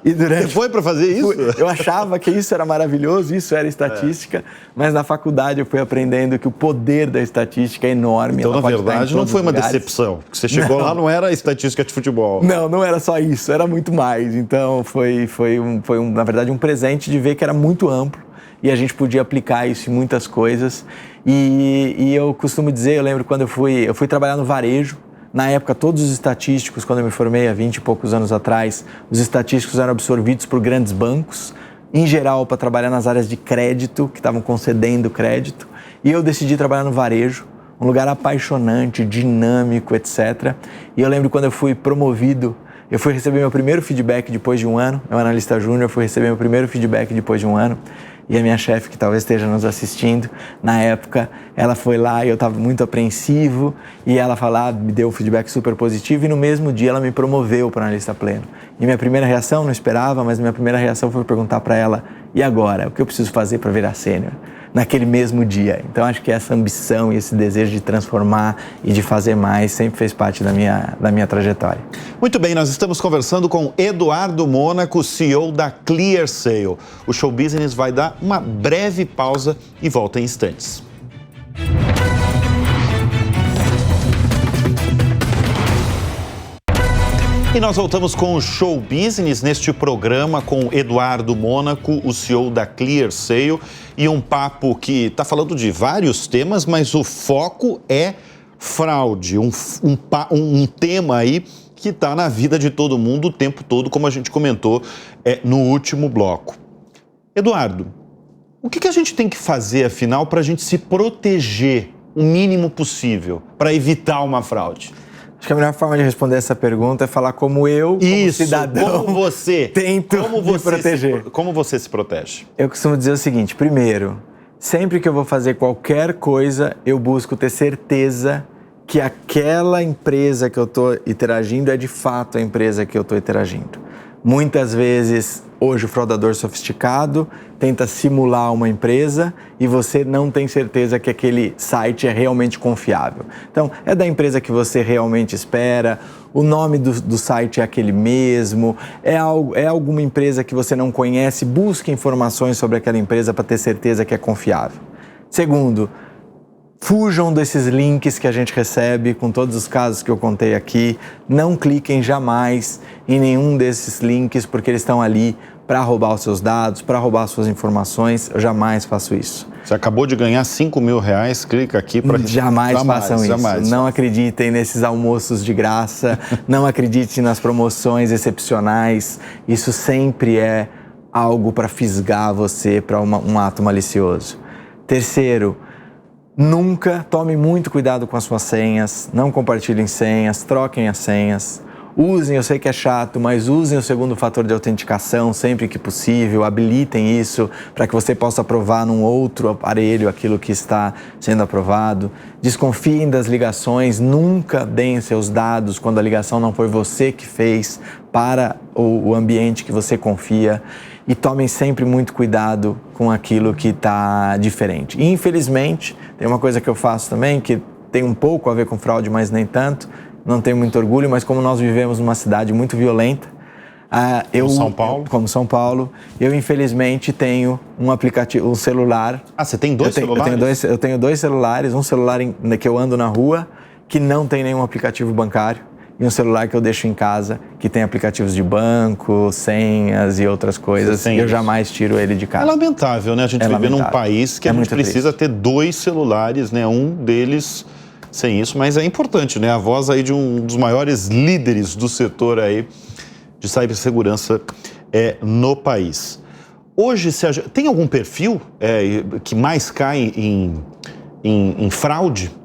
E Você foi para fazer isso? Eu achava que isso era maravilhoso, isso era estatística, mas na faculdade eu fui aprendendo que o poder da estatística é enorme. Então, na verdade, não foi uma decepção. Você chegou lá, não era estatística de futebol. Não era só isso, era muito mais. Então, foi na verdade, um presente de ver que era muito amplo e a gente podia aplicar isso em muitas coisas. E eu costumo dizer, eu lembro quando eu fui trabalhar no varejo. Na época, todos os estatísticos, quando eu me formei há 20 e poucos anos atrás, os estatísticos eram absorvidos por grandes bancos, em geral para trabalhar nas áreas de crédito, que estavam concedendo crédito. E eu decidi trabalhar no varejo, um lugar apaixonante, dinâmico, etc. E eu lembro quando eu fui promovido, eu fui receber meu primeiro feedback depois de 1 ano, eu analista júnior, fui receber meu primeiro feedback depois de 1 ano. E a minha chefe, que talvez esteja nos assistindo, na época, ela foi lá e eu estava muito apreensivo, e ela me deu um feedback super positivo, e no mesmo dia ela me promoveu para analista pleno. E minha primeira reação, não esperava, mas minha primeira reação foi perguntar para ela, e agora? O que eu preciso fazer para virar sênior? Naquele mesmo dia. Então, acho que essa ambição e esse desejo de transformar e de fazer mais sempre fez parte da minha trajetória. Muito bem, nós estamos conversando com Eduardo Mônaco, CEO da ClearSale. O Show Business vai dar uma breve pausa e volta em instantes. E nós voltamos com o Show Business neste programa com Eduardo Mônaco, o CEO da ClearSale, e um papo que está falando de vários temas, mas o foco é fraude, um tema aí que está na vida de todo mundo o tempo todo, como a gente comentou no último bloco. Eduardo, o que a gente tem que fazer, afinal, para a gente se proteger o mínimo possível, para evitar uma fraude? Acho que a melhor forma de responder essa pergunta é falar como eu, como cidadão, como você tento me proteger. Como você se protege? Eu costumo dizer o seguinte, primeiro, sempre que eu vou fazer qualquer coisa, eu busco ter certeza que aquela empresa que eu estou interagindo é de fato a empresa que eu estou interagindo. Muitas vezes, hoje o fraudador sofisticado tenta simular uma empresa e você não tem certeza que aquele site é realmente confiável. Então, é da empresa que você realmente espera, o nome do site é aquele mesmo, é alguma empresa que você não conhece, busque informações sobre aquela empresa para ter certeza que é confiável. Segundo, fujam desses links que a gente recebe com todos os casos que eu contei aqui. Não cliquem jamais em nenhum desses links porque eles estão ali para roubar os seus dados, para roubar as suas informações. Eu jamais faço isso. Você acabou de ganhar R$5.000, clica aqui para... Jamais façam isso. Não acreditem nesses almoços de graça, não acreditem nas promoções excepcionais. Isso sempre é algo para fisgar você para um ato malicioso. Terceiro, nunca tome muito cuidado com as suas senhas, não compartilhem senhas, troquem as senhas. Usem, eu sei que é chato, mas usem o segundo fator de autenticação sempre que possível, habilitem isso para que você possa aprovar num outro aparelho aquilo que está sendo aprovado. Desconfiem das ligações, nunca deem seus dados quando a ligação não foi você que fez para o ambiente que você confia. E tomem sempre muito cuidado com aquilo que está diferente. E, infelizmente, tem uma coisa que eu faço também, que tem um pouco a ver com fraude, mas nem tanto. Não tenho muito orgulho, mas como nós vivemos numa cidade muito violenta... Como São Paulo? Eu, infelizmente, tenho um aplicativo, um celular... Ah, você tem dois celulares? Eu tenho dois celulares, um celular que eu ando na rua, que não tem nenhum aplicativo bancário, e um celular que eu deixo em casa, que tem aplicativos de banco, senhas e outras coisas, e eu jamais tiro ele de casa. É lamentável, né? A gente vive num país que a gente precisa ter dois celulares, né? Um deles sem isso, mas é importante, né? A voz aí de um dos maiores líderes do setor aí de cibersegurança no país. Hoje, tem algum perfil que mais cai em fraude?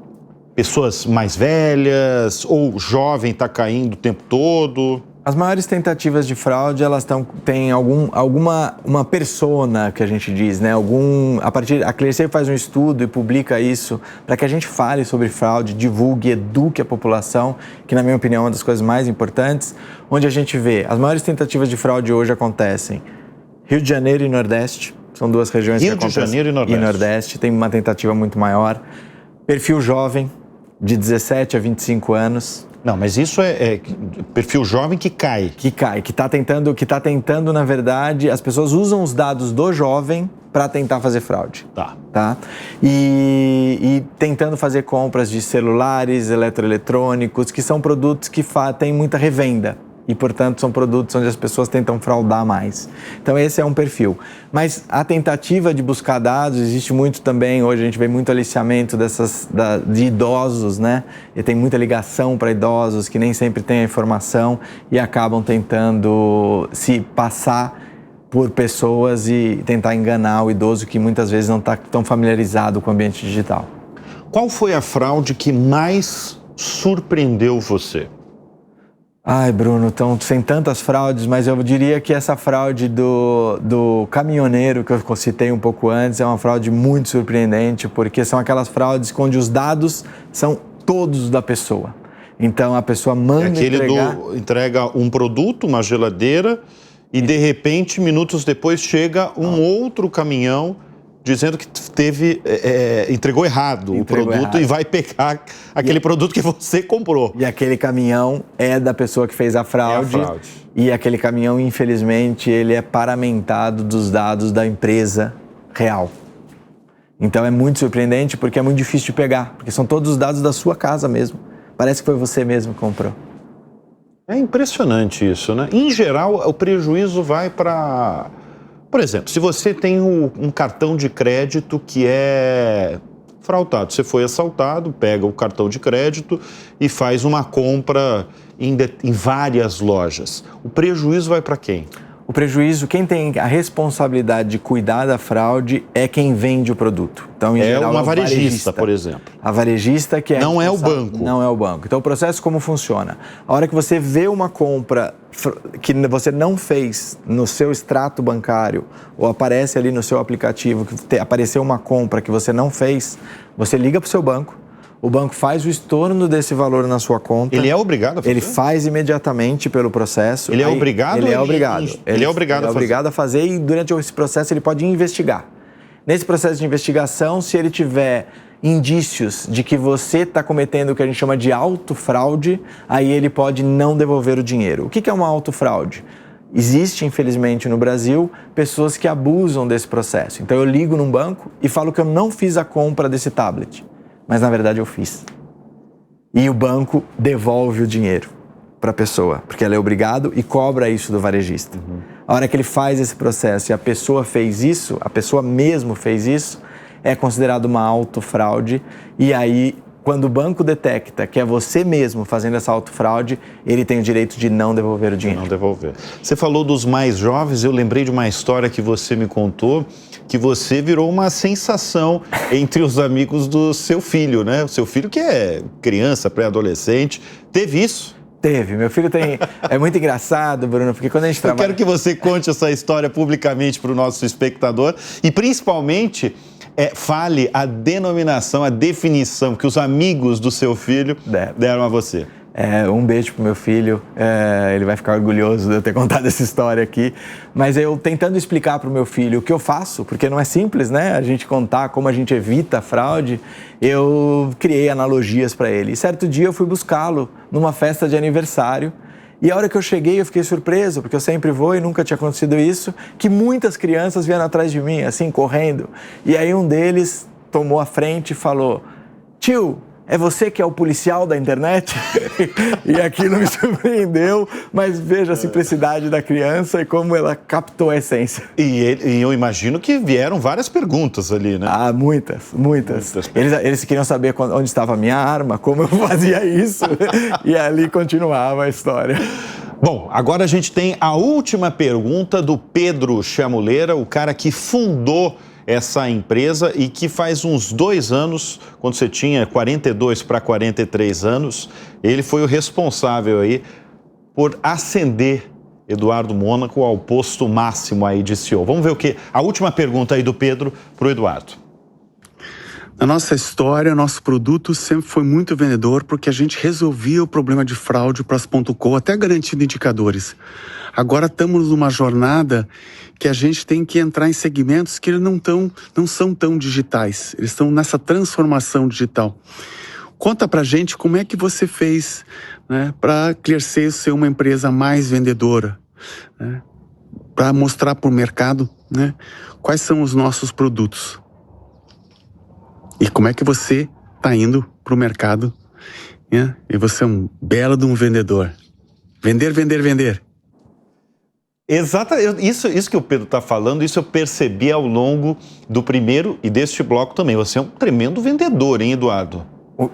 Pessoas mais velhas ou jovem está caindo o tempo todo? As maiores tentativas de fraude, elas têm uma persona, que a gente diz, né? A Clearseio faz um estudo e publica isso para que a gente fale sobre fraude, divulgue, eduque a população, que na minha opinião é uma das coisas mais importantes, onde a gente vê, as maiores tentativas de fraude hoje acontecem Rio de Janeiro e Nordeste, são duas regiões que acontecem. Rio de Janeiro e Nordeste tem uma tentativa muito maior. Perfil jovem, de 17 a 25 anos. Não, mas isso é perfil jovem que cai. Que está tentando, na verdade, as pessoas usam os dados do jovem para tentar fazer fraude. Tá? E tentando fazer compras de celulares, eletroeletrônicos, que são produtos que têm muita revenda. E, portanto, são produtos onde as pessoas tentam fraudar mais. Então, esse é um perfil. Mas a tentativa de buscar dados, existe muito também, hoje a gente vê muito aliciamento de idosos, né? E tem muita ligação para idosos que nem sempre têm a informação e acabam tentando se passar por pessoas e tentar enganar o idoso que muitas vezes não está tão familiarizado com o ambiente digital. Qual foi a fraude que mais surpreendeu você? Ai, Bruno, tem tantas fraudes, mas eu diria que essa fraude do caminhoneiro que eu citei um pouco antes é uma fraude muito surpreendente, porque são aquelas fraudes onde os dados são todos da pessoa. Então, a pessoa manda entrega um produto, uma geladeira, e de repente, minutos depois, chega um outro caminhão dizendo que entregou errado o produto e vai pegar aquele produto que você comprou. E aquele caminhão é da pessoa que fez a fraude. E aquele caminhão, infelizmente, ele é paramentado dos dados da empresa real. Então é muito surpreendente porque é muito difícil de pegar, porque são todos os dados da sua casa mesmo. Parece que foi você mesmo que comprou. É impressionante isso, né? Em geral, o prejuízo vai para... Por exemplo, se você tem um cartão de crédito que é fraudado, você foi assaltado, pega o cartão de crédito e faz uma compra em várias lojas. O prejuízo vai para quem? o prejuízo, quem tem a responsabilidade de cuidar da fraude é quem vende o produto. Então, em geral, uma varejista, por exemplo. A varejista que é... Não é o banco. Não é o banco. Então, o processo como funciona? A hora que você vê uma compra que você não fez no seu extrato bancário ou aparece ali no seu aplicativo que apareceu uma compra que você não fez, você liga para o seu banco. O banco faz o estorno desse valor na sua conta. Ele é obrigado a fazer? Ele faz imediatamente pelo processo. Ele é obrigado? Ele é obrigado. Ele é obrigado a fazer e durante esse processo ele pode investigar. Nesse processo de investigação, se ele tiver indícios de que você está cometendo o que a gente chama de autofraude, aí ele pode não devolver o dinheiro. O que é uma autofraude? Existe, infelizmente, no Brasil, pessoas que abusam desse processo. Então, eu ligo num banco e falo que eu não fiz a compra desse tablet. Mas, na verdade, eu fiz. E o banco devolve o dinheiro para a pessoa, porque ela é obrigado e cobra isso do varejista. A hora que ele faz esse processo e a pessoa fez isso, a pessoa mesmo fez isso, é considerado uma autofraude. E aí, quando o banco detecta que é você mesmo fazendo essa autofraude, ele tem o direito de não devolver o dinheiro. Não devolver. Você falou dos mais jovens, eu lembrei de uma história que você me contou, que você virou uma sensação entre os amigos do seu filho, né? O seu filho que é criança, pré-adolescente, teve isso? Teve. Meu filho tem... É muito engraçado, Bruno, porque quando a gente trabalha... Eu quero que você conte essa história publicamente para o nosso espectador e, principalmente, fale a denominação, a definição que os amigos do seu filho deram a você. Um beijo pro meu filho, ele vai ficar orgulhoso de eu ter contado essa história aqui, mas eu tentando explicar pro meu filho o que eu faço, porque não é simples, né, a gente contar como a gente evita a fraude, eu criei analogias para ele. E certo dia eu fui buscá-lo numa festa de aniversário, e a hora que eu cheguei eu fiquei surpreso, porque eu sempre vou e nunca tinha acontecido isso, que muitas crianças vieram atrás de mim, assim, correndo, e aí um deles tomou a frente e falou: "Tio, é você que é o policial da internet?" E aquilo me surpreendeu, mas veja a simplicidade da criança e como ela captou a essência. E eu imagino que vieram várias perguntas ali, né? Ah, muitas. Eles queriam saber onde estava a minha arma, como eu fazia isso, e ali continuava a história. Bom, agora a gente tem a última pergunta do Pedro Chamuleira, o cara que fundou essa empresa e que faz uns 2 anos, quando você tinha 42 para 43 anos, ele foi o responsável aí por ascender Eduardo Mônaco ao posto máximo aí de CEO. Vamos ver a última pergunta aí do Pedro para o Eduardo. Na nossa história, nosso produto sempre foi muito vendedor porque a gente resolvia o problema de fraude para as .co, até garantindo indicadores. Agora estamos numa jornada que a gente tem que entrar em segmentos que não são tão digitais. Eles estão nessa transformação digital. Conta pra gente como é que você fez, né, para ClearSale ser uma empresa mais vendedora, né, para mostrar para o mercado, né, quais são os nossos produtos. E como é que você está indo para o mercado, né, e você é um belo de um vendedor. Vender, vender, vender. Exato, isso que o Pedro está falando, isso eu percebi ao longo do primeiro e deste bloco também. Você é um tremendo vendedor, hein, Eduardo?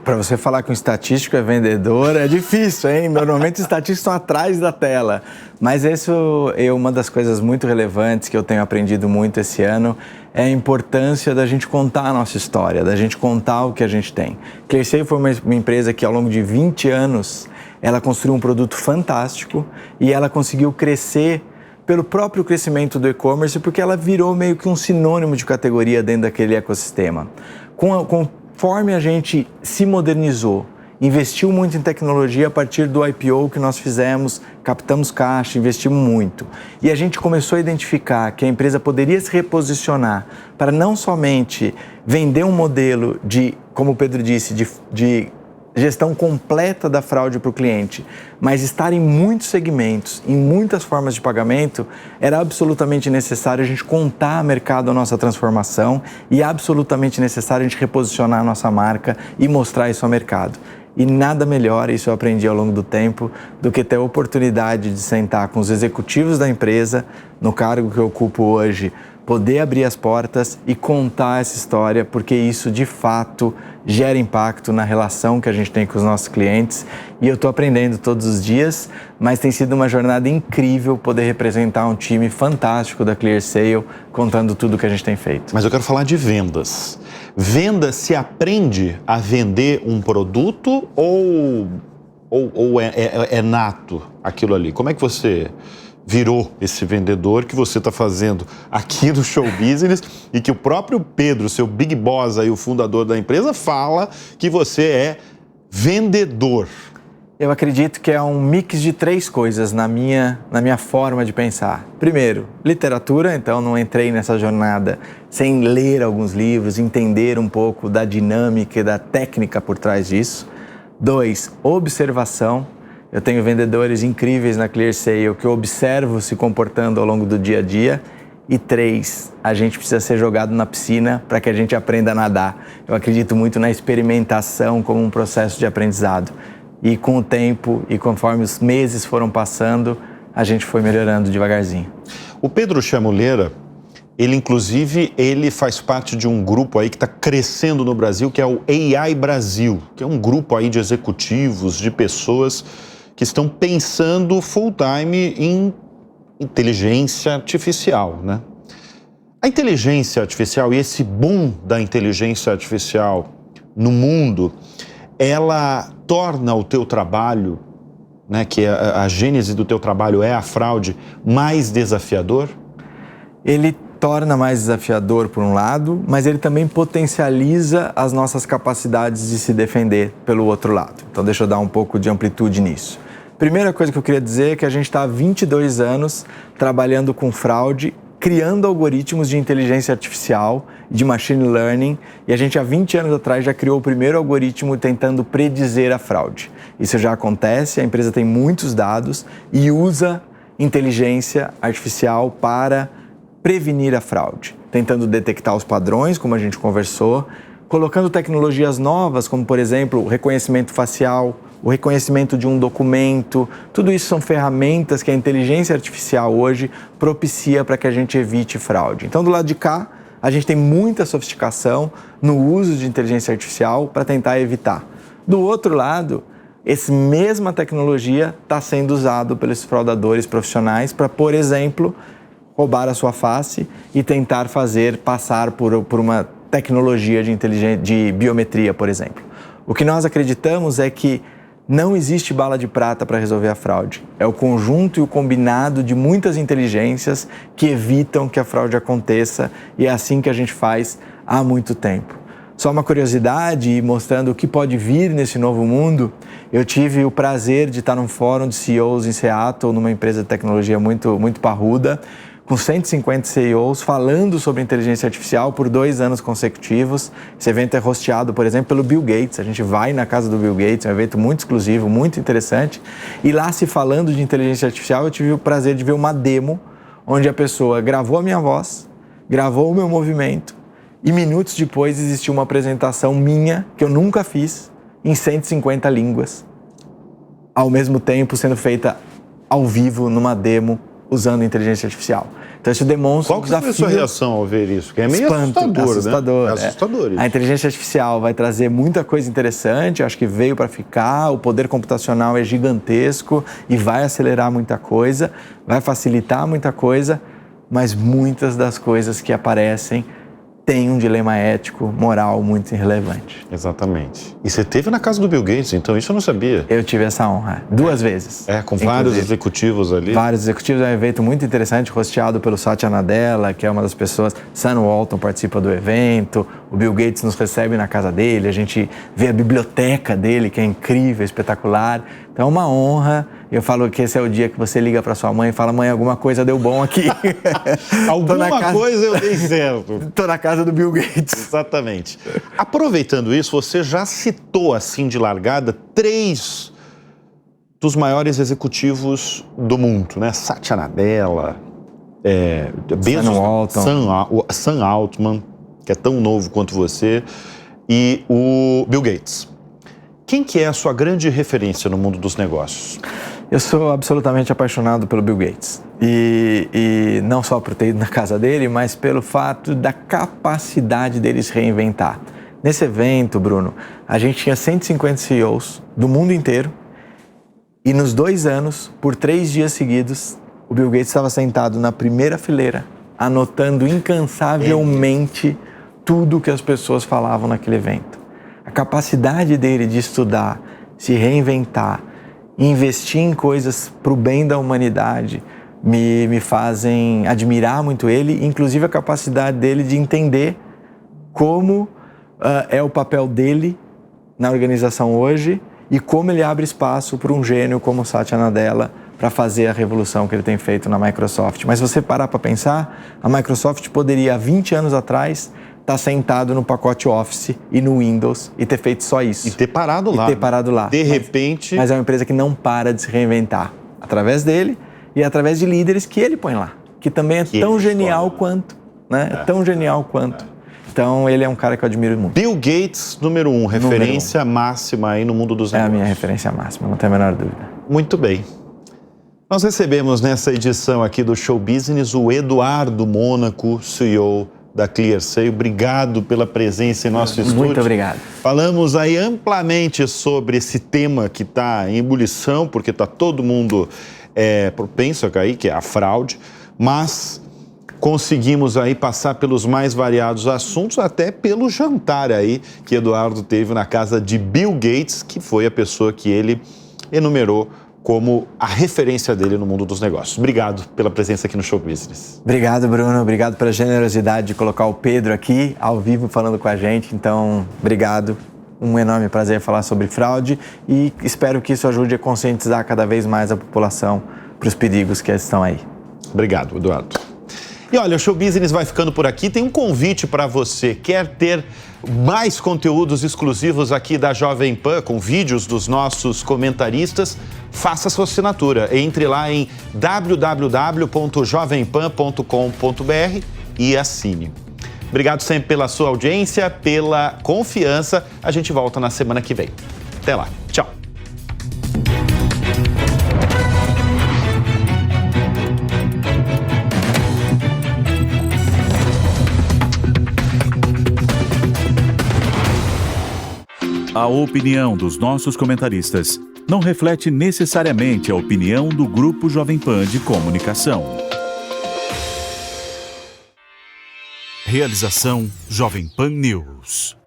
Para você falar que um estatístico é vendedor é difícil, hein? Normalmente os estatísticos estão atrás da tela. Mas isso é uma das coisas muito relevantes que eu tenho aprendido muito esse ano, é a importância da gente contar a nossa história, da gente contar o que a gente tem. ClearSale foi uma empresa que ao longo de 20 anos, ela construiu um produto fantástico e ela conseguiu crescer pelo próprio crescimento do e-commerce, porque ela virou meio que um sinônimo de categoria dentro daquele ecossistema. Conforme a gente se modernizou, investiu muito em tecnologia a partir do IPO que nós fizemos, captamos caixa, investimos muito. E a gente começou a identificar que a empresa poderia se reposicionar para não somente vender um modelo de, como o Pedro disse, de gestão completa da fraude para o cliente, mas estar em muitos segmentos, em muitas formas de pagamento, era absolutamente necessário a gente contar ao mercado a nossa transformação e absolutamente necessário a gente reposicionar a nossa marca e mostrar isso ao mercado. E nada melhor, isso eu aprendi ao longo do tempo, do que ter a oportunidade de sentar com os executivos da empresa, no cargo que eu ocupo hoje, poder abrir as portas e contar essa história, porque isso de fato gera impacto na relação que a gente tem com os nossos clientes. E eu estou aprendendo todos os dias, mas tem sido uma jornada incrível poder representar um time fantástico da ClearSale, contando tudo que a gente tem feito. Mas eu quero falar de vendas. Venda se aprende a vender um produto ou é nato aquilo ali? Como é que você virou esse vendedor que você está fazendo aqui no Show Business e que o próprio Pedro, seu big boss aí, o fundador da empresa, fala que você é vendedor? Eu acredito que é um mix de 3 coisas na minha forma de pensar. Primeiro, literatura, então não entrei nessa jornada sem ler alguns livros, entender um pouco da dinâmica e da técnica por trás disso. 2, observação. Eu tenho vendedores incríveis na ClearSale que eu observo se comportando ao longo do dia a dia. E 3, a gente precisa ser jogado na piscina para que a gente aprenda a nadar. Eu acredito muito na experimentação como um processo de aprendizado. E com o tempo e conforme os meses foram passando, a gente foi melhorando devagarzinho. O Pedro Chamuleira, ele faz parte de um grupo aí que está crescendo no Brasil, que é o AI Brasil, que é um grupo aí de executivos, de pessoas que estão pensando full time em inteligência artificial, né? A inteligência artificial e esse boom da inteligência artificial no mundo, ela torna o teu trabalho, né, que a gênese do teu trabalho é a fraude, mais desafiador? Ele torna mais desafiador por um lado, mas ele também potencializa as nossas capacidades de se defender pelo outro lado. Então deixa eu dar um pouco de amplitude nisso. Primeira coisa que eu queria dizer é que a gente está há 22 anos trabalhando com fraude, criando algoritmos de inteligência artificial, de machine learning, e a gente há 20 anos atrás já criou o primeiro algoritmo tentando predizer a fraude. Isso já acontece, a empresa tem muitos dados e usa inteligência artificial para prevenir a fraude, tentando detectar os padrões, como a gente conversou, colocando tecnologias novas, como por exemplo o reconhecimento facial, o reconhecimento de um documento. Tudo isso são ferramentas que a inteligência artificial hoje propicia para que a gente evite fraude. Então, do lado de cá, a gente tem muita sofisticação no uso de inteligência artificial para tentar evitar. Do outro lado, essa mesma tecnologia está sendo usada pelos fraudadores profissionais para, por exemplo, roubar a sua face e tentar fazer passar por uma tecnologia de biometria, por exemplo. O que nós acreditamos é que não existe bala de prata para resolver a fraude. É o conjunto e o combinado de muitas inteligências que evitam que a fraude aconteça, e é assim que a gente faz há muito tempo. Só uma curiosidade, e mostrando o que pode vir nesse novo mundo, eu tive o prazer de estar num fórum de CEOs em Seattle, numa empresa de tecnologia muito parruda, com 150 CEOs falando sobre inteligência artificial por 2 anos consecutivos. Esse evento é hosteado, por exemplo, pelo Bill Gates. A gente vai na casa do Bill Gates, é um evento muito exclusivo, muito interessante. E lá, se falando de inteligência artificial, eu tive o prazer de ver uma demo onde a pessoa gravou a minha voz, gravou o meu movimento e minutos depois existiu uma apresentação minha, que eu nunca fiz, em 150 línguas, ao mesmo tempo sendo feita ao vivo numa demo usando inteligência artificial. Então isso demonstra Qual que foi a sua reação ao ver isso? Que é meio assustador, né? É assustador isso. A inteligência artificial vai trazer muita coisa interessante, acho que veio para ficar, o poder computacional é gigantesco e vai acelerar muita coisa, vai facilitar muita coisa, mas muitas das coisas que aparecem têm um dilema ético, moral muito relevante. Exatamente. E você esteve na casa do Bill Gates, então isso eu não sabia. Eu tive essa honra, 2 vezes. Com vários executivos ali. Vários executivos, é um evento muito interessante, hosteado pelo Satya Nadella, que é uma das pessoas. Sam Walton participa do evento, o Bill Gates nos recebe na casa dele, a gente vê a biblioteca dele, que é incrível, espetacular. Então é uma honra. Eu falo que esse é o dia que você liga para sua mãe e fala: mãe, alguma coisa deu bom aqui. Alguma coisa eu dei certo. Estou na casa do Bill Gates. Exatamente. Aproveitando isso, você já citou assim de largada 3 dos maiores executivos do mundo, né? Satya Nadella, Bezos, Sam Altman, que é tão novo quanto você, e o Bill Gates. Quem que é a sua grande referência no mundo dos negócios? Eu sou absolutamente apaixonado pelo Bill Gates. E não só por ter ido na casa dele, mas pelo fato da capacidade dele se reinventar. Nesse evento, Bruno, a gente tinha 150 CEOs do mundo inteiro e nos 2 anos, por 3 dias seguidos, o Bill Gates estava sentado na primeira fileira, anotando incansavelmente tudo que as pessoas falavam naquele evento. A capacidade dele de estudar, se reinventar, investir em coisas para o bem da humanidade me fazem admirar muito ele, inclusive a capacidade dele de entender como é o papel dele na organização hoje e como ele abre espaço para um gênio como Satya Nadella para fazer a revolução que ele tem feito na Microsoft. Mas se você parar para pensar, a Microsoft poderia há 20 anos atrás estar sentado no pacote Office e no Windows e ter feito só isso. E ter parado lá. De repente... Mas é uma empresa que não para de se reinventar. Através dele e através de líderes que ele põe lá. Que também é tão genial quanto. Né? É tão genial quanto. Então, ele é um cara que eu admiro muito. Bill Gates, número 1, referência máxima aí no mundo dos negócios. É a minha referência máxima, não tenho a menor dúvida. Muito bem. Nós recebemos nessa edição aqui do Show Business o Eduardo Mônaco, CEO da ClearSale. Obrigado pela presença em nosso estúdio. Muito obrigado. Falamos aí amplamente sobre esse tema que está em ebulição, porque está todo mundo propenso a cair, que é a fraude, mas conseguimos aí passar pelos mais variados assuntos, até pelo jantar aí que Eduardo teve na casa de Bill Gates, que foi a pessoa que ele enumerou como a referência dele no mundo dos negócios. Obrigado pela presença aqui no Show Business. Obrigado, Bruno. Obrigado pela generosidade de colocar o Pedro aqui, ao vivo, falando com a gente. Então, obrigado. Um enorme prazer falar sobre fraude e espero que isso ajude a conscientizar cada vez mais a população para os perigos que estão aí. Obrigado, Eduardo. E olha, o Show Business vai ficando por aqui. Tem um convite para você. Quer ter mais conteúdos exclusivos aqui da Jovem Pan, com vídeos dos nossos comentaristas? Faça sua assinatura. Entre lá em www.jovempan.com.br e assine. Obrigado sempre pela sua audiência, pela confiança. A gente volta na semana que vem. Até lá. Tchau. A opinião dos nossos comentaristas não reflete necessariamente a opinião do Grupo Jovem Pan de Comunicação. Realização Jovem Pan News.